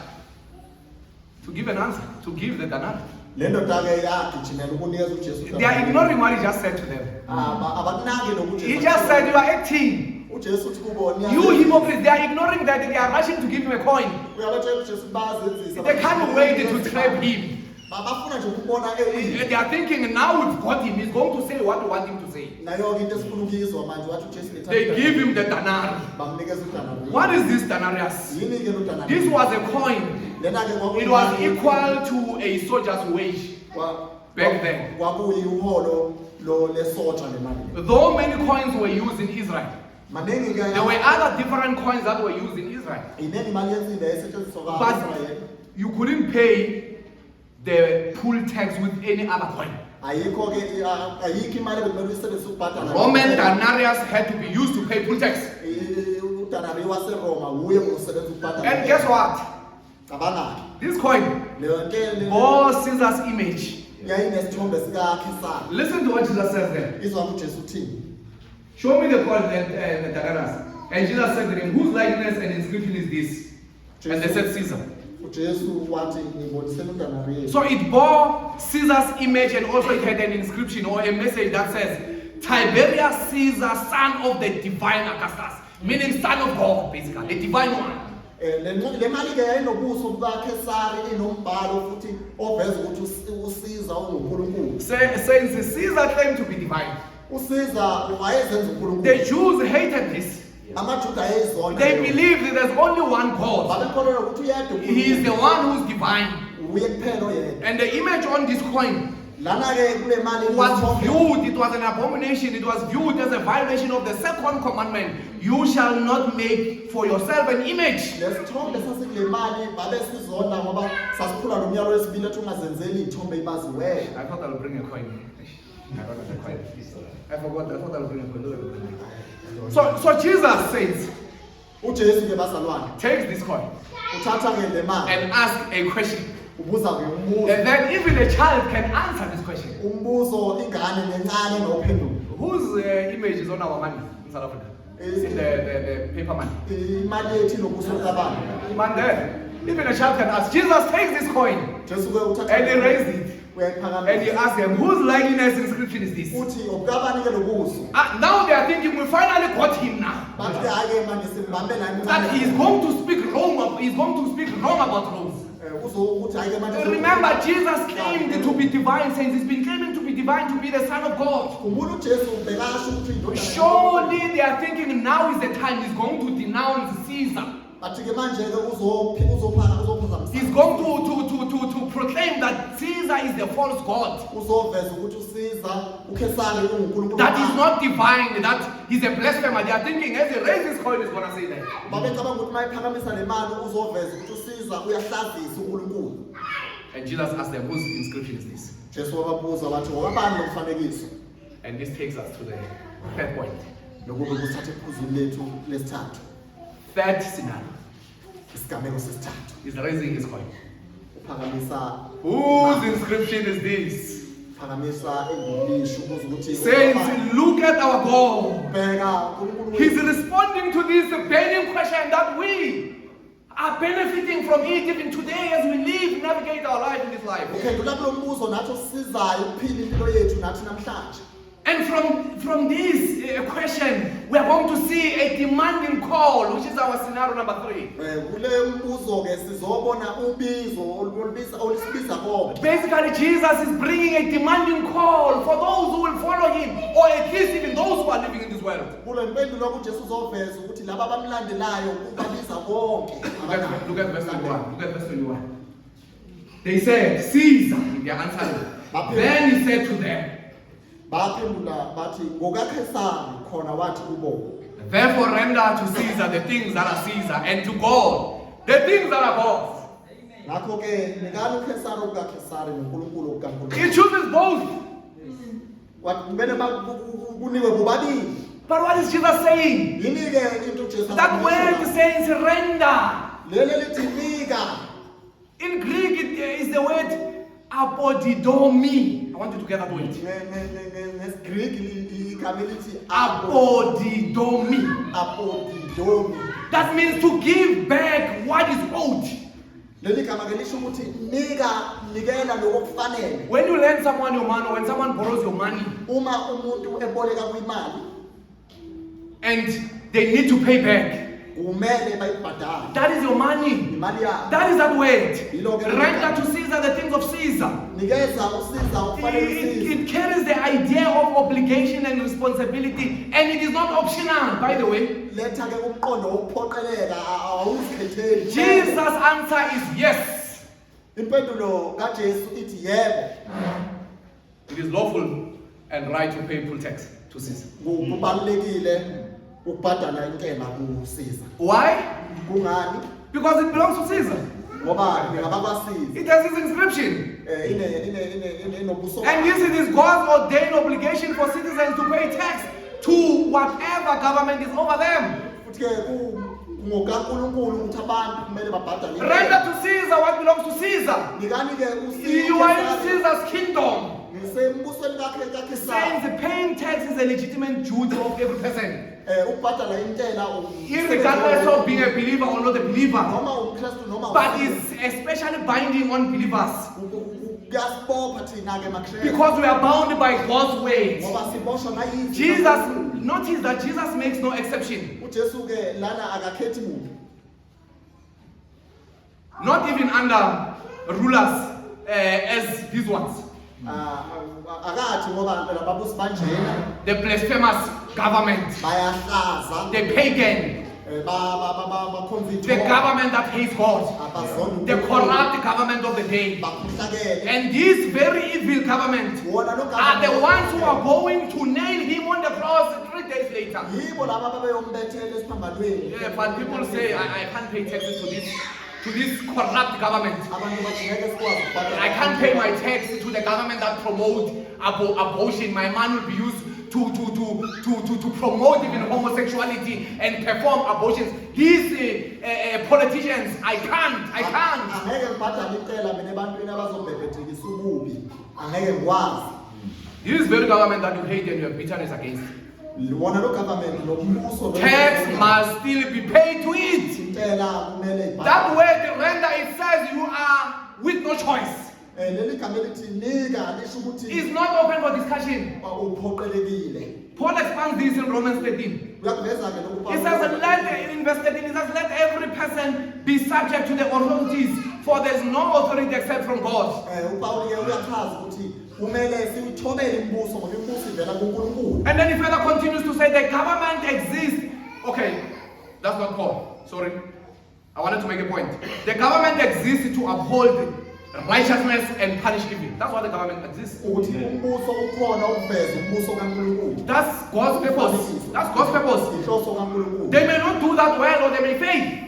[SPEAKER 2] to give an answer, to give the denarii.
[SPEAKER 1] Le ndoda ke yagijimela ukunikeza uJesu.
[SPEAKER 2] They are ignoring what he just said to them.
[SPEAKER 1] Abakunaki nokuthi
[SPEAKER 2] He just said, you are acting.
[SPEAKER 1] uJesu uthi kubo
[SPEAKER 2] You hypocrites, they are ignoring that. They are rushing to give him a coin.
[SPEAKER 1] uyabatshela uJesu bazenzisa.
[SPEAKER 2] They can't wait to trap him.
[SPEAKER 1] Bafuna nje ukubona ewini.
[SPEAKER 2] They are thinking, now we've got him. He's going to say what we want him to say.
[SPEAKER 1] Nayo into esifuna ukuyizwa manje wathi uJesu letha.
[SPEAKER 2] They give him the denarii.
[SPEAKER 1] Bamnikeza udenarii.
[SPEAKER 2] What is this denarius?
[SPEAKER 1] Yini ke lo denarii?
[SPEAKER 2] This was a coin.
[SPEAKER 1] Lena ke
[SPEAKER 2] It was equal to a soldier's wage back then.
[SPEAKER 1] Kwakuyi uholo lo lesoja lemali.
[SPEAKER 2] Though many coins were used in Israel,
[SPEAKER 1] Manengi ke
[SPEAKER 2] there were other different coins that were used in Israel.
[SPEAKER 1] ineni imali yensimbi esetshenziswa
[SPEAKER 2] But
[SPEAKER 1] kaIsrayeli.
[SPEAKER 2] you couldn't pay the pool tax with any other coin.
[SPEAKER 1] Ayikho ke ayikho imali bekumele uyisebenzise ukubhadala.
[SPEAKER 2] Roman denarius had to be used to pay pool tax.
[SPEAKER 1] Udenarii waseRoma uye usebenza ukubhadala.
[SPEAKER 2] And guess what?
[SPEAKER 1] Cabanga.
[SPEAKER 2] This coin
[SPEAKER 1] Le nto
[SPEAKER 2] bore Caesar's image.
[SPEAKER 1] yayinesithombe sika Caesar.
[SPEAKER 2] Listen to what Jesus says there.
[SPEAKER 1] Izwa uJesu uthini?
[SPEAKER 2] Show me the coin and the denarius. And Jesus said to them, whose likeness and inscription is this? And they said Caesar.
[SPEAKER 1] uJesu wathi ngibonisela udenarii.
[SPEAKER 2] So it bore Caesar's image and also it had an inscription or a message that says, Tiberius Caesar, son of the divine Augustus. Meaning son of God, basically, the divine one.
[SPEAKER 1] Le mali ke yayinobuso bukaKesari inombhalo futhi oveza ukuthi usiza unguNkulunkulu.
[SPEAKER 2] Since Caesar claimed to be divine,
[SPEAKER 1] Usiza wayezenza uNkulunkulu.
[SPEAKER 2] the Jews hated this.
[SPEAKER 1] AmaJuda ayezona.
[SPEAKER 2] They believed that there's only one God.
[SPEAKER 1] babekholelwa ukuthi uyedwa uNkulunkulu.
[SPEAKER 2] He is the one who's divine.
[SPEAKER 1] Uye kuphela oyedwa.
[SPEAKER 2] And the image on this coin
[SPEAKER 1] Lana ke kule mali
[SPEAKER 2] was viewed, it was an abomination, it was viewed as a violation of the second commandment. You shall not make for yourself an image.
[SPEAKER 1] lesithombe sasikule mali babesizonda ngoba sasiphula nomyalo wesibili ethi ungazenzeli ithombe ibaziweyo.
[SPEAKER 2] I thought I'll bring a coin. I thought I'll bring a coin. So Jesus says,
[SPEAKER 1] uJesu ke bazalwane
[SPEAKER 2] take this coin
[SPEAKER 1] uthatha ke le mali
[SPEAKER 2] and ask a question.
[SPEAKER 1] ubuza ke umbuzo.
[SPEAKER 2] And then even a child can answer this question.
[SPEAKER 1] Umbuzo ingane nencane nophendulo.
[SPEAKER 2] Whose image is on our money in South Africa? Is it the paper money?
[SPEAKER 1] Imali ethi nobuso kaBaba.
[SPEAKER 2] Man there. Even a child can ask. Jesus takes this coin
[SPEAKER 1] Jesu ke uthatha
[SPEAKER 2] and he raised it.
[SPEAKER 1] uyayiphakamisa.
[SPEAKER 2] And he asked them, whose likeness inscription is this?
[SPEAKER 1] Uthi obukabani ke lobuso.
[SPEAKER 2] Now they are thinking, we finally got him now.
[SPEAKER 1] Bathi ke ake manje simbambe la
[SPEAKER 2] That he is going to speak wrong. He's going to speak wrong about Rose.
[SPEAKER 1] uzokuthi ake manje.
[SPEAKER 2] Remember, Jesus claimed to be divine, saints. He's been claiming to be divine, to be the Son of God.
[SPEAKER 1] Khumbula uJesu bekasho ukuthi indodana.
[SPEAKER 2] Surely they are thinking now is the time he's going to denounce Caesar.
[SPEAKER 1] Bathi ke manje ke uzophazamisa.
[SPEAKER 2] He's going to proclaim that Caesar is the false God.
[SPEAKER 1] Uzoveza ukuthi usiza uKesari unguNkulunkulu.
[SPEAKER 2] That is not divine, that he's a blasphemer. They are thinking as he raises his coin, he's going to say that.
[SPEAKER 1] Babecabanga ukuthi mayiphakamisa le mali uzoveza ukuthi usiza uyahlazisa uNkulunkulu.
[SPEAKER 2] And Jesus asked them, whose inscription is this?
[SPEAKER 1] Jesu wababuza wathi ngobani lo mfanekiso?
[SPEAKER 2] And this takes us to the third point.
[SPEAKER 1] Lokube kusithathe iphuzulu lethu lesithathu.
[SPEAKER 2] Third scenario.
[SPEAKER 1] Isigameko sesithathu.
[SPEAKER 2] He's raising his coin.
[SPEAKER 1] Uphakamisa
[SPEAKER 2] Whose inscription is this?
[SPEAKER 1] phakamisa engilisho ukuze ukuthi
[SPEAKER 2] Saints, look at our God.
[SPEAKER 1] bheka uNkulunkulu.
[SPEAKER 2] He's responding to this burning question that we are benefiting from it even today as we live, navigate our life in this life.
[SPEAKER 1] Ukhendula kulo mbuzo nathi osisizayo ukuphila impilo yethu nathi namhlanje.
[SPEAKER 2] And from this question, we are going to see a demanding call, which is our scenario number 3.
[SPEAKER 1] Kule mbuzo ke sizobona ubizo olisibiza konke.
[SPEAKER 2] Basically, Jesus is bringing a demanding call for those who will follow him, or at least even those who are living in this world.
[SPEAKER 1] Kule mpendulo kuJesu uzoveza ukuthi laba abamlandelayo ubabiza konke.
[SPEAKER 2] Look at verse 21. Look at verse 21. They said, Caesar, they are answering. Then he said to them,
[SPEAKER 1] Baphendula bathi ngokaKesari khona wathi kubo.
[SPEAKER 2] therefore render to Caesar the things that are Caesar, and to God the things that are God's.
[SPEAKER 1] Ngakho ke nikani uKesari ukaKesari noNkulunkulu ukaNkulunkulu.
[SPEAKER 2] He chooses both.
[SPEAKER 1] Wathi kumele kuniwe bobabili.
[SPEAKER 2] But what is Jesus saying?
[SPEAKER 1] Yini ke into uJesu.
[SPEAKER 2] That word says render.
[SPEAKER 1] Lele lithi nika.
[SPEAKER 2] In Greek, it is the word apodidomi. I want you to gather to it.
[SPEAKER 1] ngesiGreek igama elithi
[SPEAKER 2] Apodidomi.
[SPEAKER 1] apodidomi.
[SPEAKER 2] That means to give back what is owed.
[SPEAKER 1] Leli gama ke lisho ukuthi nikela lokufanele.
[SPEAKER 2] When you lend someone your money, when someone borrows your money,
[SPEAKER 1] Uma umuntu eboleka kwimali
[SPEAKER 2] and they need to pay back,
[SPEAKER 1] kumele bayibhadale.
[SPEAKER 2] that is your money.
[SPEAKER 1] Imali yakho.
[SPEAKER 2] That is that word.
[SPEAKER 1] Yilokho
[SPEAKER 2] Render to Caesar the things of Caesar.
[SPEAKER 1] Nikeza usiza ufanele usiza.
[SPEAKER 2] It carries the idea of obligation and responsibility, and it is not optional, by the way.
[SPEAKER 1] Letha ke umqondo wokuphoqeleka awuzikhetheli.
[SPEAKER 2] Jesus' answer is yes.
[SPEAKER 1] Impendulo kaJesu ithi yebo.
[SPEAKER 2] It is lawful and right to pay full tax to Caesar.
[SPEAKER 1] Kubalekile ukubhadala inkela kusiza.
[SPEAKER 2] Why?
[SPEAKER 1] Kungani?
[SPEAKER 2] Because it belongs to Caesar.
[SPEAKER 1] Ngoba ngabakwasiza.
[SPEAKER 2] It has its inscription.
[SPEAKER 1] Inobuso.
[SPEAKER 2] And this is God's ordained obligation for citizens to pay tax to whatever government is over them.
[SPEAKER 1] Futhi ke ngokaNkulunkulu ukuthi abantu kumele babhadale.
[SPEAKER 2] Render to Caesar what belongs to Caesar.
[SPEAKER 1] Nikani ke usiza.
[SPEAKER 2] You are in Caesar's kingdom.
[SPEAKER 1] Ngisembusweni kakhe
[SPEAKER 2] Since
[SPEAKER 1] Caesar.
[SPEAKER 2] paying tax is a legitimate duty of every person,
[SPEAKER 1] Ukubhadala intela
[SPEAKER 2] irregardless of being a believer or not a believer,
[SPEAKER 1] noma uMkristu noma
[SPEAKER 2] but is especially binding on believers
[SPEAKER 1] kuyasibopha thina ke maKristu.
[SPEAKER 2] because we are bound by God's ways.
[SPEAKER 1] Ngoba siboshwa ngayizwi.
[SPEAKER 2] Jesus, notice that Jesus makes no exception,
[SPEAKER 1] uJesu ke lana akakhethi muntu.
[SPEAKER 2] not even under rulers as these ones,
[SPEAKER 1] Akathi ngoba phela babusi banjena
[SPEAKER 2] the blasphemous government,
[SPEAKER 1] bayahlaza
[SPEAKER 2] the pagan,
[SPEAKER 1] ba convict
[SPEAKER 2] the government that hates God,
[SPEAKER 1] abazona
[SPEAKER 2] the corrupt government of the day.
[SPEAKER 1] bakhuhlakele.
[SPEAKER 2] And this very evil government
[SPEAKER 1] Wona lo
[SPEAKER 2] are the
[SPEAKER 1] government
[SPEAKER 2] ones who are going to nail him on the cross 3 days later.
[SPEAKER 1] yibo laba babeyombethela esiphambanweni.
[SPEAKER 2] Yeah, but people say I can't pay taxes to this corrupt government.
[SPEAKER 1] Abantu bathi ngeke sikwazi ukubhadala.
[SPEAKER 2] I can't pay my tax to the government that promotes abortion. My money will be used to promote even homosexuality and perform abortions. These politicians, I can't.
[SPEAKER 1] Angeke ngibhadale intela mina ebantwini abazombebhethekisa ububi. Angeke ngikwazi.
[SPEAKER 2] This very government that you hate and you have bitterness against.
[SPEAKER 1] Wona lo government lo mbuso lo
[SPEAKER 2] Tax must still be paid to it.
[SPEAKER 1] intela kumele ibhadale.
[SPEAKER 2] That way the render, it says you are with no choice.
[SPEAKER 1] Leli gama elithi nika lisho ukuthi
[SPEAKER 2] It's not open for discussion.
[SPEAKER 1] uphoqelekile.
[SPEAKER 2] Paul expands this in Romans 13.
[SPEAKER 1] Uyakuveza ke lokhu
[SPEAKER 2] It says, let every person be subject to the authorities, for there is no authority except from God.
[SPEAKER 1] uPaul ke uyachaza ukuthi kumele siwuthobele imbuso ngoba imbuso ivela kuNkulunkulu.
[SPEAKER 2] And then he further continues to say the government exists. Okay, that's not Paul. Sorry. I wanted to make a point. The government exists to uphold righteousness and punish evil. That's why the government exists.
[SPEAKER 1] Ukuthi umbuso ukhona ukuveza umbuso kaNkulunkulu.
[SPEAKER 2] That's God's purpose. That's God's purpose.
[SPEAKER 1] Inhloso kaNkulunkulu.
[SPEAKER 2] They may not do that well or they may fail.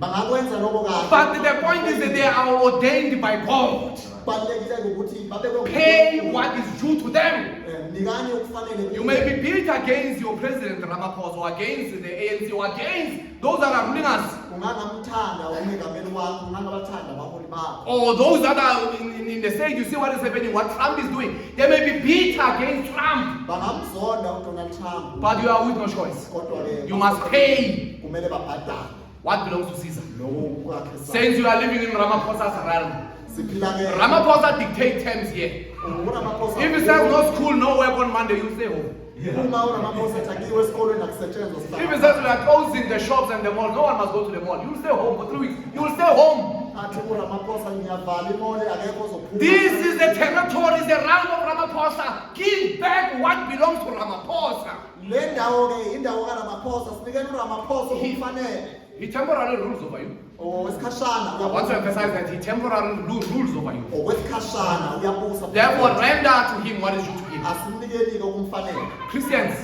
[SPEAKER 1] Bangakwenza lokho kahle.
[SPEAKER 2] But the point is that they are ordained by God.
[SPEAKER 1] Kubalekile ukuthi babekwe
[SPEAKER 2] Pay what is due to them.
[SPEAKER 1] nikani okufanele.
[SPEAKER 2] You may be built against your president Ramaphosa or against the ANC or against those that are ruling us,
[SPEAKER 1] Ungangamthanda umengameli wakho, ungangabathanda abaholi bakho.
[SPEAKER 2] or those that are in the state. You see what is happening, what Trump is doing. They may be built against Trump,
[SPEAKER 1] Bangamzonda uDonald Trump.
[SPEAKER 2] but you are with no choice.
[SPEAKER 1] Kodwa ke
[SPEAKER 2] You must pay
[SPEAKER 1] kumele babhadale.
[SPEAKER 2] what belongs to Caesar.
[SPEAKER 1] Lokho kwakhe sa.
[SPEAKER 2] Since you are living in Ramaphosa's realm,
[SPEAKER 1] Siphila ke
[SPEAKER 2] Ramaphosa dictates terms here.
[SPEAKER 1] uRamaphosa.
[SPEAKER 2] If he says no school, no work on Monday, you stay home.
[SPEAKER 1] Uma uRamaphosa ethakiwe esikolweni akusetshenzwa
[SPEAKER 2] If
[SPEAKER 1] sihlala.
[SPEAKER 2] he says we are closing the shops and the mall, no one must go to the mall. You will stay home for 3 weeks. You will stay home.
[SPEAKER 1] Athi uRamaphosa ngiyavala imole akekho ozophuma.
[SPEAKER 2] This is the territory, the realm of Ramaphosa. Give back what belongs to Ramaphosa.
[SPEAKER 1] Le ndawo ke indawo kaRamaphosa sinikeni uRamaphosa okufanele.
[SPEAKER 2] He temporarily rules over you.
[SPEAKER 1] Owesikhashana
[SPEAKER 2] I want to emphasize that he temporarily rules over you.
[SPEAKER 1] Owesikhashana uyabusa.
[SPEAKER 2] Therefore, render to him what is due to him.
[SPEAKER 1] Asimnikelike okumfanele.
[SPEAKER 2] Christians,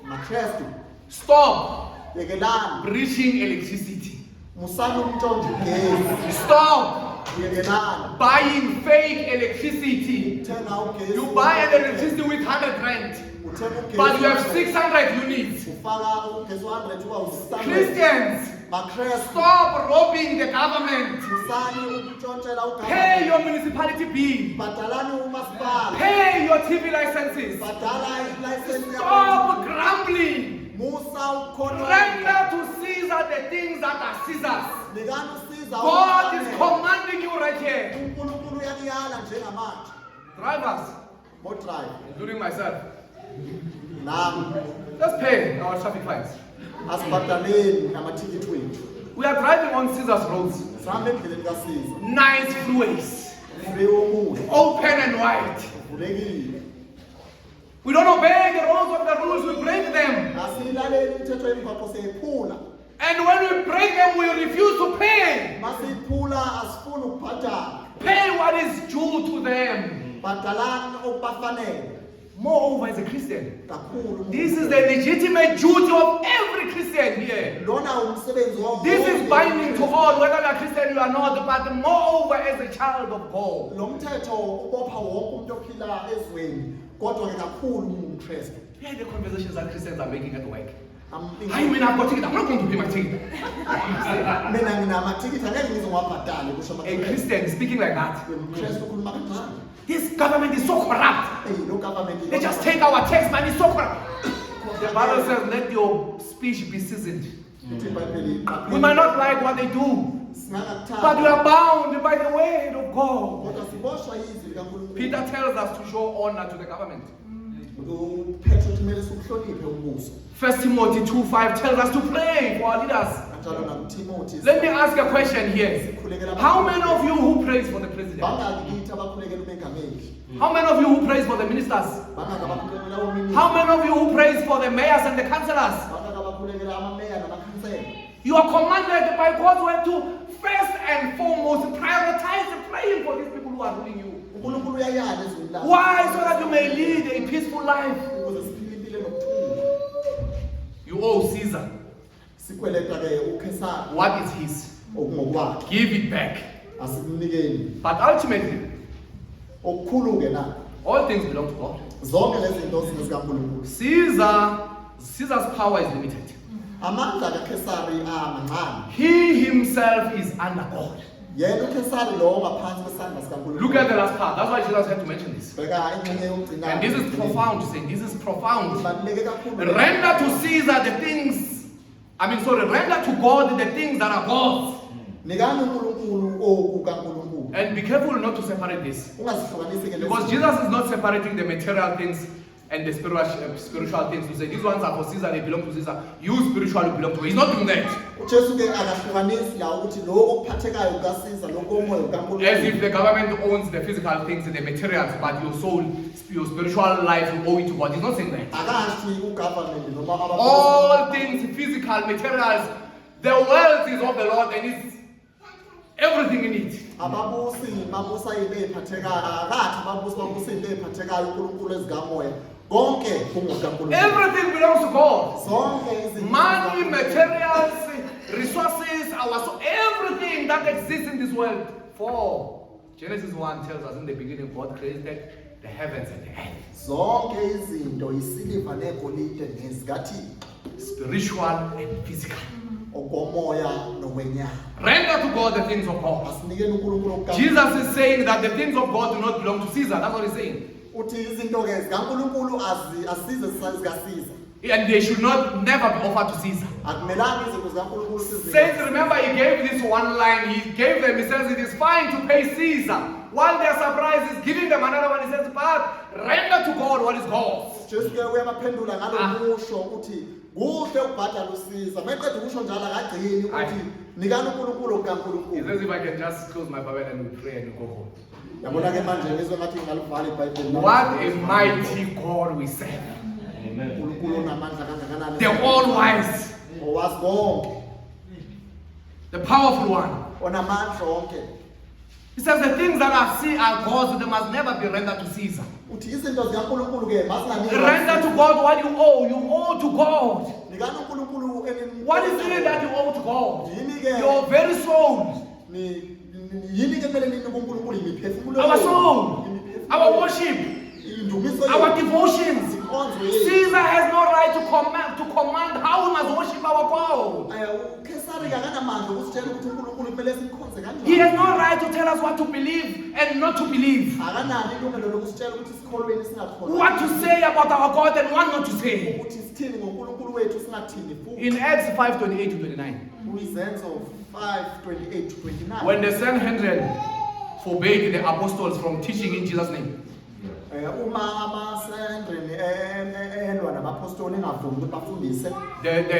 [SPEAKER 1] maKristu
[SPEAKER 2] stop
[SPEAKER 1] yekelani
[SPEAKER 2] preaching electricity.
[SPEAKER 1] musana umntshontsho ugesi.
[SPEAKER 2] Stop
[SPEAKER 1] Yekelani
[SPEAKER 2] buying fake electricity.
[SPEAKER 1] uthenga ugesi.
[SPEAKER 2] You buy an electricity with 100 rand,
[SPEAKER 1] uthenga ugesi.
[SPEAKER 2] but you have 600 units.
[SPEAKER 1] ufaka ugesi 100 uba u600.
[SPEAKER 2] Christians,
[SPEAKER 1] maKrestu
[SPEAKER 2] Stop robbing the government.
[SPEAKER 1] musani ukuntshontshela
[SPEAKER 2] Pay
[SPEAKER 1] ugovernment,
[SPEAKER 2] your municipality bill.
[SPEAKER 1] bhadalani umasipala,
[SPEAKER 2] Pay your TV licenses.
[SPEAKER 1] bhadala ilayisensi
[SPEAKER 2] Stop grumbling.
[SPEAKER 1] musa ukukhonola,
[SPEAKER 2] Render to Caesar the things that are Caesar's.
[SPEAKER 1] nikani usiza
[SPEAKER 2] God is
[SPEAKER 1] ugovernment.
[SPEAKER 2] commanding you right here.
[SPEAKER 1] uNkulunkulu uyaniyala njengamanje
[SPEAKER 2] Drivers,
[SPEAKER 1] modrayiva
[SPEAKER 2] including myself,
[SPEAKER 1] nami
[SPEAKER 2] let's pay our traffic fines.
[SPEAKER 1] asibhadaleni namathikithi wethu,
[SPEAKER 2] We are driving on Caesar's roads.
[SPEAKER 1] sihambe endleleni kaSiza,
[SPEAKER 2] Nice freeways,
[SPEAKER 1] freeway omuhle
[SPEAKER 2] open and wide.
[SPEAKER 1] uvulekile,
[SPEAKER 2] We don't obey the rules of the rules, we break them.
[SPEAKER 1] asiyilaleli imithetho yemigwaqo siyayiphula,
[SPEAKER 2] And when we break them, we refuse to pay.
[SPEAKER 1] masiyiphula asifuni ukubhadala,
[SPEAKER 2] Pay what is due to them.
[SPEAKER 1] bhadalani okubafanele
[SPEAKER 2] Moreover, as a Christian,
[SPEAKER 1] kakhulu.
[SPEAKER 2] this is the legitimate duty of every Christian here.
[SPEAKER 1] Lona umsebenzi wonke.
[SPEAKER 2] This is binding to all, whether you are Christian or you are not, but moreover, as a child of God.
[SPEAKER 1] Lo mthetho ubopha wonke umuntu ophila ezweni, kodwa ke kakhulu umKrestu.
[SPEAKER 2] Hear the conversations that Christians are making at work.
[SPEAKER 1] Am-
[SPEAKER 2] I mean, I've got ticket. I'm not going to pay my ticket.
[SPEAKER 1] Mina nginamathikithi angeke ngizowabhadala kusho
[SPEAKER 2] A
[SPEAKER 1] amaKrestu.
[SPEAKER 2] Christian speaking like that.
[SPEAKER 1] UmKrestu ukhuluma kanjani?
[SPEAKER 2] This government is so corrupt.
[SPEAKER 1] Hey, lo government.
[SPEAKER 2] They just take our tax money so corrupt. The Bible says, let your speech be seasoned.
[SPEAKER 1] Ithi iBhayibheli iqaphele.
[SPEAKER 2] We might not like what they do,
[SPEAKER 1] Singangakuthandi,
[SPEAKER 2] but we are bound by the word of God.
[SPEAKER 1] kodwa siboshwa yizwi likaNkulunkulu.
[SPEAKER 2] Peter tells us to show honor to the government.
[SPEAKER 1] UPetro kumele siwuhloniphe umbuso.
[SPEAKER 2] 1 Timothy 2:5 tells us to pray for our leaders.
[SPEAKER 1] Kanjalo nakuTimothy.
[SPEAKER 2] Let me ask a question here. How many of you who prays for the president?
[SPEAKER 1] Bangaki kithi abakhulekela umengameli?
[SPEAKER 2] How many of you who prays for the ministers?
[SPEAKER 1] Bangaki abakhulekela uMinista?
[SPEAKER 2] How many of you who prays for the mayors and the councillors?
[SPEAKER 1] Bangaki abakhulekela amameya namakhansela?
[SPEAKER 2] You are commanded by God's word to first and foremost prioritize praying for these people who are ruling you.
[SPEAKER 1] uNkulunkulu uyayala ezweni lakhe.
[SPEAKER 2] Why? So that you may lead a peaceful life.
[SPEAKER 1] Ukuze siphile impilo enokuthula.
[SPEAKER 2] You owe Caesar
[SPEAKER 1] Sikweleta ke uKesari
[SPEAKER 2] what is his.
[SPEAKER 1] okungokwakhe.
[SPEAKER 2] Give it back.
[SPEAKER 1] Asikumnikeni.
[SPEAKER 2] But ultimately,
[SPEAKER 1] Okukhulu ke na.
[SPEAKER 2] all things belong to God.
[SPEAKER 1] Zonke lezi zinto zingezikaNkulunkulu.
[SPEAKER 2] Caesar's power is limited.
[SPEAKER 1] Amandla kaKesari amancane.
[SPEAKER 2] He himself is under God.
[SPEAKER 1] Yena uKesari lo ngaphansi kwesandla sikaNkulunkulu.
[SPEAKER 2] Look at the last part. That's why Jesus had to mention this.
[SPEAKER 1] Bheka ingxenye yokugcina.
[SPEAKER 2] And this is profound. You say, this is profound.
[SPEAKER 1] Ibaluleke kakhulu.
[SPEAKER 2] Render to Caesar the things, render to God the things that are God's.
[SPEAKER 1] Nikani uNkulunkulu okukaNkulunkulu.
[SPEAKER 2] And be careful not to separate this.
[SPEAKER 1] Ungazihlukanisi ke lezi.
[SPEAKER 2] Because Jesus is not separating the material things and the spiritual things. To say, these ones are for Caesar, they belong to Caesar. You spiritually belong to him. He's not doing that.
[SPEAKER 1] uJesu ke akahlukanisi la ukuthi lokho okuphathekayo kukaSiza lokho komoya
[SPEAKER 2] As
[SPEAKER 1] kaNkulunkulu.
[SPEAKER 2] if the government owns the physical things and the materials, but your soul, your spiritual life, you owe it to God. He's not saying that.
[SPEAKER 1] Akashi ugovernment noma ababusi.
[SPEAKER 2] All things, physical, materials, the wealth is of the Lord and it's everything in it.
[SPEAKER 1] Ababusi babusa into eziphathekayo akathi ababusi babusa into eziphathekayo uNkulunkulu ezigamoya konke kungokaNkulunkulu.
[SPEAKER 2] Everything belongs to God.
[SPEAKER 1] Zonke izinto
[SPEAKER 2] Money, materials, resources, our soul, everything that exists in this world. For Genesis 1 tells us in the beginning God created the heavens and the earth.
[SPEAKER 1] zonke izinto isiliva negolide nezikathini
[SPEAKER 2] Spiritual and physical.
[SPEAKER 1] okomoya nokwenyama.
[SPEAKER 2] Render to God the things of God.
[SPEAKER 1] Asinikeni uNkulunkulu okuqala.
[SPEAKER 2] Jesus is saying that the things of God do not belong to Caesar. That's what he's saying.
[SPEAKER 1] Uthi izinto ke zikaNkulunkulu asize zikasiza.
[SPEAKER 2] And they should never be offered to Caesar.
[SPEAKER 1] Akumelanga izinto zikaNkulunkulu sizize.
[SPEAKER 2] Saints, remember he gave this one line. He gave them, he says it is fine to pay Caesar. While they're surprised, he's giving them another one. He says, but render to God what is God's.
[SPEAKER 1] Jesu ke uyabaphendula ngalomusho uthi kuhle ukubhadala usiza. Meqeda ukusho njalo akagcini ukuthi nikani uNkulunkulu
[SPEAKER 2] He
[SPEAKER 1] okaNkulunkulu.
[SPEAKER 2] says if I can just close my Bible and we pray and we go home.
[SPEAKER 1] Yabona ke manje ngizwe ngathi ngalivala iBhayibheli.
[SPEAKER 2] What a mighty God we serve.
[SPEAKER 1] uNkulunkulu onamandla kangakanani.
[SPEAKER 2] The all-wise,
[SPEAKER 1] Owazi konke.
[SPEAKER 2] the powerful one.
[SPEAKER 1] Onamandla onke.
[SPEAKER 2] He says the things that are God's, they must never be rendered to Caesar.
[SPEAKER 1] Uthi izinto zikaNkulunkulu ke
[SPEAKER 2] Render to God what you owe. You owe to God.
[SPEAKER 1] Nikani uNkulunkulu
[SPEAKER 2] What is it that you owe to God?
[SPEAKER 1] Yini ke
[SPEAKER 2] Your very soul,
[SPEAKER 1] yini ke kumele ninike uNkulunkulu imiphefumulo.
[SPEAKER 2] our soul, our worship,
[SPEAKER 1] Indumiso
[SPEAKER 2] our devotions.
[SPEAKER 1] inkonzo yethu.
[SPEAKER 2] Caesar has no right to command how we must worship our God.
[SPEAKER 1] uKesari ke ukusitshela ukuthi uNkulunkulu kumele simkhonze
[SPEAKER 2] He
[SPEAKER 1] kanjani.
[SPEAKER 2] has no right to tell us what to believe and not to believe.
[SPEAKER 1] Akanalo ilungelo lokusitshela ukuthi sikholweni singakholwa.
[SPEAKER 2] What to say about our God and what not to say.
[SPEAKER 1] Ukuthi sithini ngoNkulunkulu wethu singathini futhi.
[SPEAKER 2] In Acts 5:28 to 29,
[SPEAKER 1] Kuyizenzo 5:28 to 29.
[SPEAKER 2] when the Sanhedrin forbade the apostles from teaching in Jesus' name,
[SPEAKER 1] Uma amaSanhedrin elwa nabapostoli engavumi ukuthi bafundise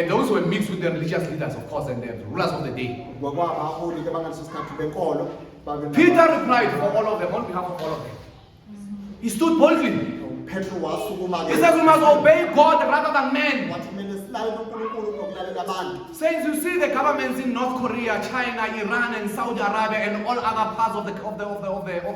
[SPEAKER 2] those were mixed with the religious leaders, of course, and the rulers of the day.
[SPEAKER 1] kwabaholi ke bangaleso sikhathi benkolo babe
[SPEAKER 2] Peter replied for all of them, on behalf of all of them. He stood boldly.
[SPEAKER 1] Petru wasukuma
[SPEAKER 2] He says we must obey God rather than men.
[SPEAKER 1] wathi kumele silalele uNkulunkulu kunokulalela abantu.
[SPEAKER 2] Saints, you see the governments in North Korea, China, Iran, and Saudi Arabia, and all other parts of the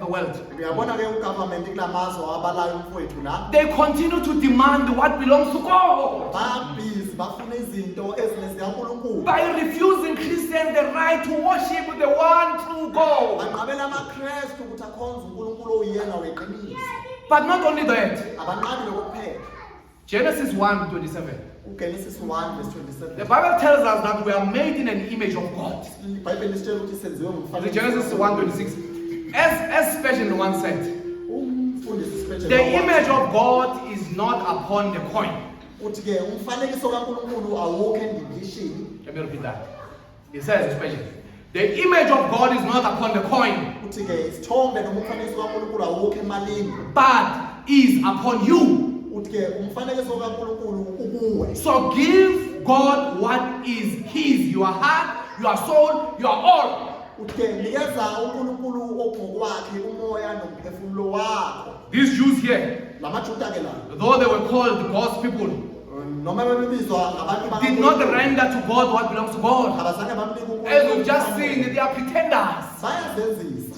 [SPEAKER 2] world.
[SPEAKER 1] Uyabona ke ugovernment kulamazwe abalayo mfowethu la
[SPEAKER 2] They continue to demand what belongs to God
[SPEAKER 1] babhizi bafuna izinto ezinezikaNkulunkulu.
[SPEAKER 2] by refusing Christians the right to worship the one true God.
[SPEAKER 1] Banqabela amaKristu ukuthi akhonze uNkulunkulu oyena weqiniso.
[SPEAKER 2] But not only that,
[SPEAKER 1] Abanqabi lokuphela.
[SPEAKER 2] Genesis 1:27.
[SPEAKER 1] UGenesis 1:27.
[SPEAKER 2] The Bible tells us that we are made in an image of God.
[SPEAKER 1] iBhayibheli lisitshela ukuthi senziwe ngomfanekiso.
[SPEAKER 2] Genesis 1:26. As Spurgeon once said,
[SPEAKER 1] Umfundisi Spurgeon
[SPEAKER 2] the image of God is not upon the coin.
[SPEAKER 1] uthi ke umfanekiso kaNkulunkulu awukho endilishini.
[SPEAKER 2] Let me repeat that. It says Spurgeon, the image of God is not upon the coin,
[SPEAKER 1] Uthi ke isithombe noma umfanekiso kaNkulunkulu awukho emalini.
[SPEAKER 2] but is upon you.
[SPEAKER 1] Uthi ke umfanekiso kaNkulunkulu ukuwe.
[SPEAKER 2] So give God what is His, your heart, your soul, your all.
[SPEAKER 1] Uthi ke nikeza uNkulunkulu okungokwakhe umoya nomphefumulo wakho.
[SPEAKER 2] These Jews here,
[SPEAKER 1] Lamajuda ke la
[SPEAKER 2] though they were called God's people,
[SPEAKER 1] noma bebizwa ngabantu
[SPEAKER 2] did not render to God what belongs to God.
[SPEAKER 1] abazange bamnika uNkulunkulu.
[SPEAKER 2] As we've just seen, they are pretenders.
[SPEAKER 1] Bayazenzisa.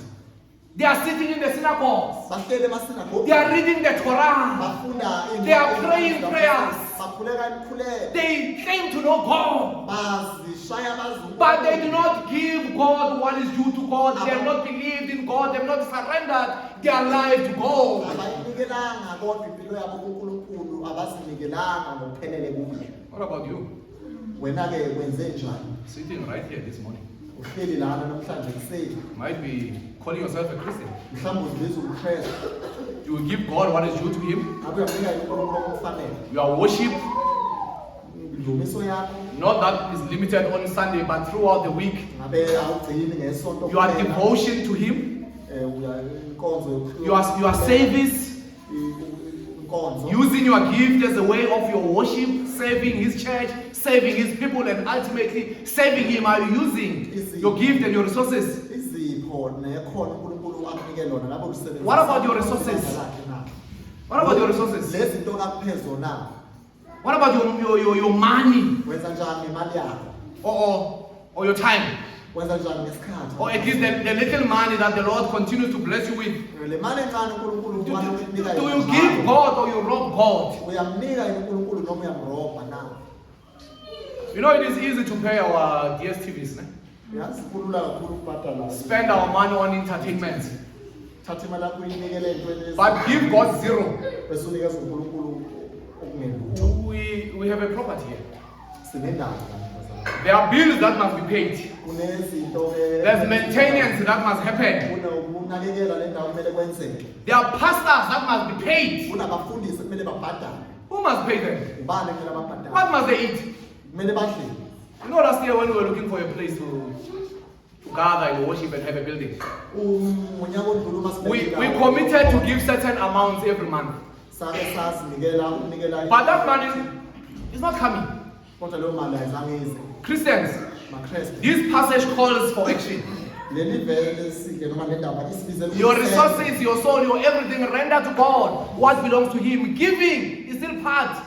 [SPEAKER 2] They are sitting in the synagogues.
[SPEAKER 1] Bahlele emasinagogu.
[SPEAKER 2] They are reading the Torah.
[SPEAKER 1] Bafunda
[SPEAKER 2] They are praying prayers.
[SPEAKER 1] Bakhuleka imikhuleko.
[SPEAKER 2] They claim to know God,
[SPEAKER 1] Bazishaya bazulu.
[SPEAKER 2] but they do not give God what is due to God. They have not believed in God. They have not surrendered their life to God.
[SPEAKER 1] Abayinikelanga kodwa impilo yabo kuNkulunkulu abazinikelanga ngokuphelele kuye.
[SPEAKER 2] What about you?
[SPEAKER 1] Wena ke wenze njani?
[SPEAKER 2] Sitting right here this morning.
[SPEAKER 1] Uhleli lana namhlanje kuseni.
[SPEAKER 2] Might be calling yourself a Christian.
[SPEAKER 1] Mhlawumbe uzibiza uMkristu.
[SPEAKER 2] You will give God what is due to Him.
[SPEAKER 1] Ngabe uyamnika uNkulunkulu okufanele.
[SPEAKER 2] Your worship,
[SPEAKER 1] Indumiso yakho
[SPEAKER 2] not that is limited on Sunday, but throughout the week.
[SPEAKER 1] ngabe awugcini ngesonto.
[SPEAKER 2] Your devotion to Him,
[SPEAKER 1] inkonzo
[SPEAKER 2] your service,
[SPEAKER 1] inkonzo.
[SPEAKER 2] using your gift as a way of your worship, serving His church, serving His people, and ultimately serving Him. Are you using your gift and your resources?
[SPEAKER 1] Izipho nekhono uNkulunkulu akunike lona lapho usebenza.
[SPEAKER 2] What about your resources? What about your resources?
[SPEAKER 1] Lezi zinto kakuphezulu na.
[SPEAKER 2] What about your money
[SPEAKER 1] Wenza njani imali yakho?
[SPEAKER 2] or your time?
[SPEAKER 1] Wenza njani ngesikhathi?
[SPEAKER 2] Or at least the little money that the Lord continues to bless you with.
[SPEAKER 1] Le mali encane uNkulunkulu
[SPEAKER 2] Do
[SPEAKER 1] ukunika
[SPEAKER 2] you give God or you rob God?
[SPEAKER 1] Uyamnika uNkulunkulu noma uyamroba na?
[SPEAKER 2] You know, it is easy to pay our DSTVs, ne?
[SPEAKER 1] Yazi kulula kakhulu ukubhadala.
[SPEAKER 2] Spend our money on entertainment,
[SPEAKER 1] Thatha imali yakho uyinikele entweni
[SPEAKER 2] but give God zero.
[SPEAKER 1] bese unikeza uNkulunkulu okungelutho.
[SPEAKER 2] We have a property here.
[SPEAKER 1] Sinendawo la.
[SPEAKER 2] There are bills that must be paid.
[SPEAKER 1] Kunezinto ke.
[SPEAKER 2] There's maintenance that must happen.
[SPEAKER 1] Kunakekela le ndawo kumele kwenzeke.
[SPEAKER 2] There are pastors that must be paid.
[SPEAKER 1] Kunabafundisi kumele babhadale.
[SPEAKER 2] Who must pay them?
[SPEAKER 1] Ubani kumele babhadale?
[SPEAKER 2] What must they eat?
[SPEAKER 1] Kumele badle.
[SPEAKER 2] You know, last year when we were looking for a place to gather and worship and have a building,
[SPEAKER 1] Unyaka odlula
[SPEAKER 2] we committed to give certain amounts every month.
[SPEAKER 1] Sake sazinikela ukunikela.
[SPEAKER 2] But that money is not coming.
[SPEAKER 1] Kodwa leyo mali ayizange ize.
[SPEAKER 2] Christians,
[SPEAKER 1] MaKristu.
[SPEAKER 2] this passage calls for action.
[SPEAKER 1] Leli vele sidle noma le ndaba isibizela
[SPEAKER 2] Your resources, your soul, your everything, render to God what belongs to Him. Giving is still part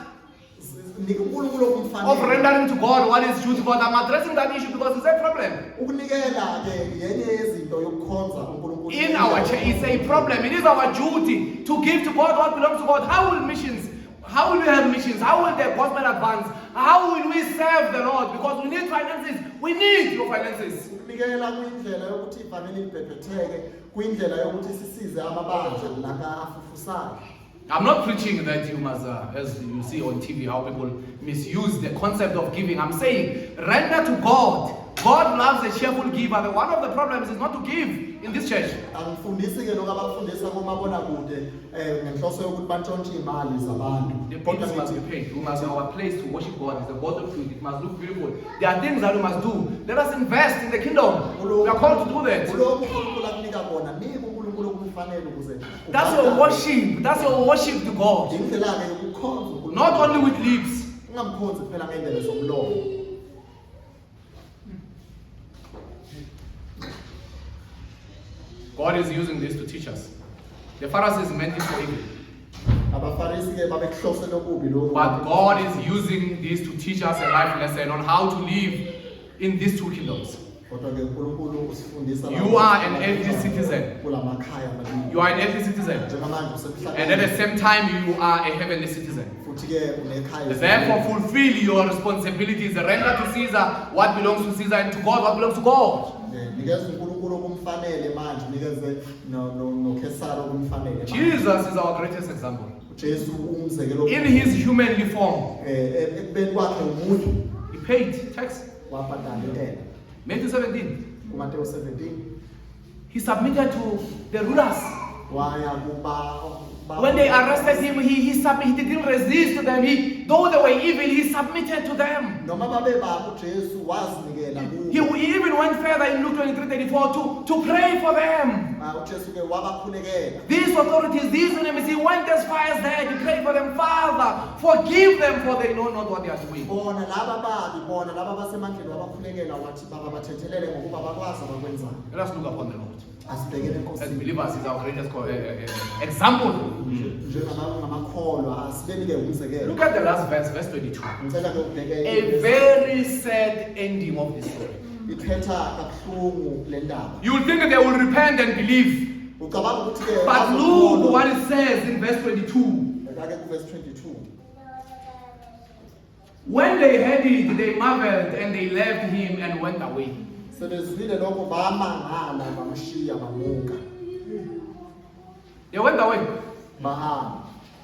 [SPEAKER 1] nika uNkulunkulu okumfanele.
[SPEAKER 2] of rendering to God what is due to God. I'm addressing that issue because it's a problem.
[SPEAKER 1] Ukunikela ke yenye yezinto yokukhonza uNkulunkulu.
[SPEAKER 2] In our church, it's a problem. It is our duty to give to God what belongs to God. How will missions? How will we have missions? How will the gospel advance? How will we serve the Lord? Because we need finances. We need your finances.
[SPEAKER 1] Ukunikela kuyindlela yokuthi ivangeli libhebhetheke, kuyindlela yokuthi sisize amabandla la afufusayo.
[SPEAKER 2] I'm not preaching that you must, as you see on TV, how people misuse the concept of giving. I'm saying, render to God God loves a cheerful giver. But one of the problems is not to give in this church.
[SPEAKER 1] Angifundisi ke lokho abakufundisa komabonakude ngenhloso yokuthi bantshontshe imali zabantu.
[SPEAKER 2] The bills must be paid. We must have our place to worship God. It's a God of truth. It must look beautiful. There are things that we must do. Let us invest in the kingdom. We are called to do that.
[SPEAKER 1] Kulokho uNkulunkulu akunika kona, nika uNkulunkulu okufanele ukuze.
[SPEAKER 2] That's your worship. That's your worship to God.
[SPEAKER 1] Indlela ke yokukhonza uNkulunkulu.
[SPEAKER 2] Not only with lips.
[SPEAKER 1] Ungamkhonzi kuphela ngendlela zomlomo.
[SPEAKER 2] God is using this to teach us. The Pharisees meant it for evil.
[SPEAKER 1] Abafarisi ke babekuhlosela okubi lokho.
[SPEAKER 2] But God is using this to teach us a life lesson on how to live in these two kingdoms.
[SPEAKER 1] Kodwa ke uNkulunkulu usifundisa
[SPEAKER 2] You are an earthly citizen.
[SPEAKER 1] kulamakhaya amabili.
[SPEAKER 2] You are an earthly citizen.
[SPEAKER 1] Njengamanje usemhlabeni.
[SPEAKER 2] And at the same time, you are a heavenly citizen.
[SPEAKER 1] Futhi ke unekhaya.
[SPEAKER 2] Therefore, fulfill your responsibilities. Render to Caesar what belongs to Caesar and to God what belongs to God.
[SPEAKER 1] Nikeza uNkulunkulu okumfanele manje, nikeze noKesari okumfanele.
[SPEAKER 2] Jesus is our greatest example.
[SPEAKER 1] Jesu umzekelo.
[SPEAKER 2] In his humanly form,
[SPEAKER 1] ekubeni kwakhe umuntu
[SPEAKER 2] he paid tax.
[SPEAKER 1] wabhadala intela.
[SPEAKER 2] Matthew 17.
[SPEAKER 1] kuMateyu 17
[SPEAKER 2] He submitted to the rulers.
[SPEAKER 1] waya kuba
[SPEAKER 2] When they arrested him, he didn't resist them. Though they were evil, he submitted to them.
[SPEAKER 1] noma babe babo uJesu wazinikela kubo.
[SPEAKER 2] He even went further in Luke 23:34 to pray for them.
[SPEAKER 1] uJesu ke wabakhulekela.
[SPEAKER 2] These authorities, these enemies, he went as far as that to pray for them. Father, forgive them, for they know not what they are doing.
[SPEAKER 1] Bona laba babi, bona laba basemandleni wabakhulekela wathi baba bathethelele ngokuba bakwazi abakwenzayo.
[SPEAKER 2] Let us look upon the Lord.
[SPEAKER 1] Asibhekele
[SPEAKER 2] As
[SPEAKER 1] enkosini.
[SPEAKER 2] believers, is our greatest example.
[SPEAKER 1] Njengamakholwa asibeni ke umzekelo.
[SPEAKER 2] Look at the last verse, verse 22.
[SPEAKER 1] Ngicela ke ubheke
[SPEAKER 2] A very sad ending of this story.
[SPEAKER 1] ithetha kabuhlungu le ndaba.
[SPEAKER 2] You will think that they will repent and believe.
[SPEAKER 1] Ucabanga ukuthi ke
[SPEAKER 2] But look what it says in verse 22.
[SPEAKER 1] ake ku verse 22.
[SPEAKER 2] When they heard it, they marveled and they left him and went away.
[SPEAKER 1] Sebezwile lokho bamangala bamshiya bamuka.
[SPEAKER 2] They went away.
[SPEAKER 1] Bahamba.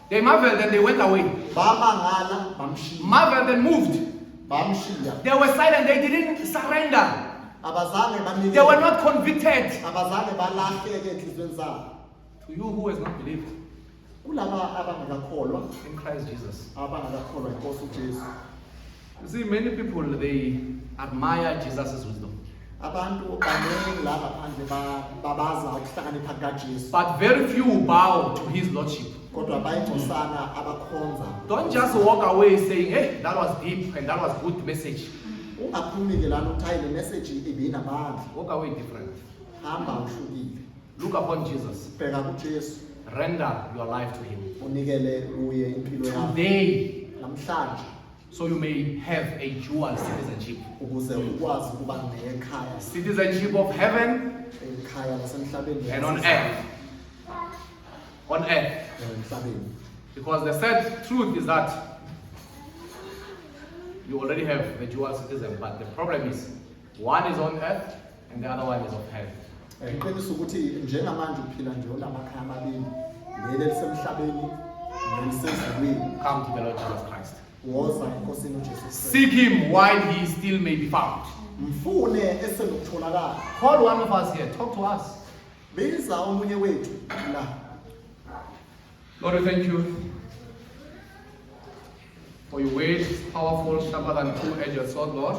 [SPEAKER 2] They marveled and they went away.
[SPEAKER 1] Bamangala bamshiya.
[SPEAKER 2] Marveled and moved.
[SPEAKER 1] Bamshiya.
[SPEAKER 2] They were silent. They didn't surrender.
[SPEAKER 1] Abazange banike.
[SPEAKER 2] They were not convicted.
[SPEAKER 1] Abazange balahleke enhlizweni zabo.
[SPEAKER 2] To you who has not believed
[SPEAKER 1] Kulaba abangakholwa,
[SPEAKER 2] in Christ Jesus.
[SPEAKER 1] abangakholwa inkosi uJesu.
[SPEAKER 2] You see, many people, they admire Jesus' wisdom.
[SPEAKER 1] Abantu baningi la ngaphandle babaza ukuhlakanipha kukaJesu.
[SPEAKER 2] But very few bow to his lordship.
[SPEAKER 1] Kodwa bayingcosana abakhonza.
[SPEAKER 2] Don't just walk away saying, hey, that was deep and that was good message.
[SPEAKER 1] Ungaphumi ke lana uthi le message ibinamandla.
[SPEAKER 2] Walk away different.
[SPEAKER 1] Hamba uhlukile.
[SPEAKER 2] Look upon Jesus.
[SPEAKER 1] Bheka kuJesu.
[SPEAKER 2] Render your life to him
[SPEAKER 1] Unikele uye impilo yakho
[SPEAKER 2] today,
[SPEAKER 1] namhlanje
[SPEAKER 2] so you may have a dual citizenship.
[SPEAKER 1] ukuze ukwazi ukuba nekhaya,
[SPEAKER 2] Citizenship of heaven
[SPEAKER 1] ekhaya lasemhlabeni
[SPEAKER 2] and on earth. On earth.
[SPEAKER 1] emhlabeni.
[SPEAKER 2] Because the sad truth is that you already have the dual citizen, but the problem is one is on earth and the other one is of heaven.
[SPEAKER 1] Iqiniso ukuthi njengamanje uphila nje unamakhaya amabili, leli lisemhlabeni nelisezulwini.
[SPEAKER 2] Come to the Lord Jesus Christ.
[SPEAKER 1] Woza enkosini uJesu Kristu.
[SPEAKER 2] Seek him while he still may be found.
[SPEAKER 1] Mfune esenokutholakala.
[SPEAKER 2] Call one of us here. Talk to us.
[SPEAKER 1] Biza omunye wethu la.
[SPEAKER 2] Lord, we thank you for your word is powerful, sharper than two-edged sword, Lord.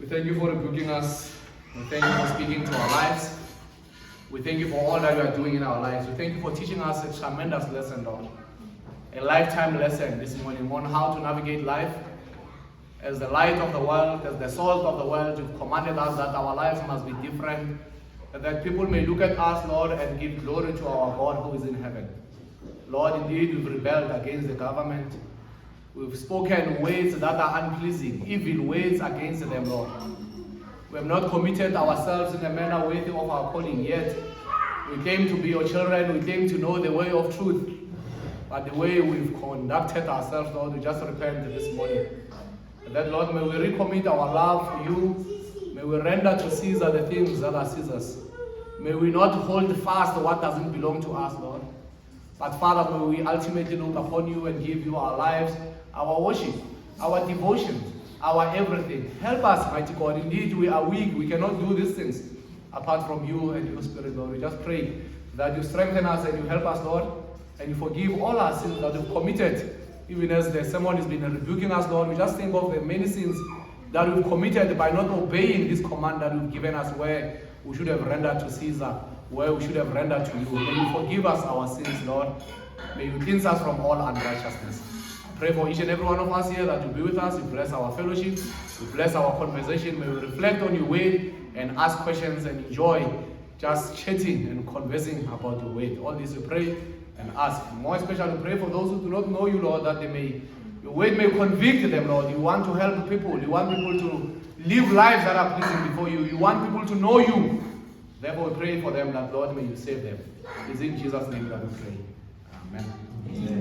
[SPEAKER 2] We thank you for rebuking us. We thank you for speaking to our lives. We thank you for all that you are doing in our lives. We thank you for teaching us a tremendous lesson, Lord. A lifetime lesson this morning on how to navigate life. As the light of the world, as the salt of the world, you've commanded us that our lives must be different, that people may look at us, Lord, and give glory to our God who is in heaven. Lord, indeed, we've rebelled against the government. We've spoken words that are unpleasing, evil words against them, Lord. We have not committed ourselves in a manner worthy of our calling yet. We claim to be your children. We claim to know the way of truth. But the way we've conducted ourselves, Lord, we just repent this morning. And that, Lord, may we recommit our love for you. May we render to Caesar the things that are Caesar's. May we not hold fast what doesn't belong to us, Lord. But Father, may we ultimately look upon you and give you our lives, our worship, our devotion, our everything. Help us, mighty God. Indeed, we are weak. We cannot do these things apart from you and your Spirit, Lord. We just pray that you strengthen us and you help us, Lord, and you forgive all our sins that we've committed. Even as the sermon has been rebuking us, Lord, we just think of the many sins that we've committed by not obeying this command that you've given us, where we should have rendered to Caesar, where we should have rendered to you. May you forgive us our sins, Lord. May you cleanse us from all unrighteousness. Pray for each and every one of us here that you be with us, you bless our fellowship, you bless our conversation. May we reflect on your word and ask questions and enjoy just chatting and conversing about your word. All this we pray and ask. More especially pray for those who do not know you, Lord, that your word may convict them, Lord. You want to help people. You want people to live lives that are pleasing before you. You want people to know you. Therefore we pray for them that, Lord, may you save them. It's in Jesus' name that we pray. Amen.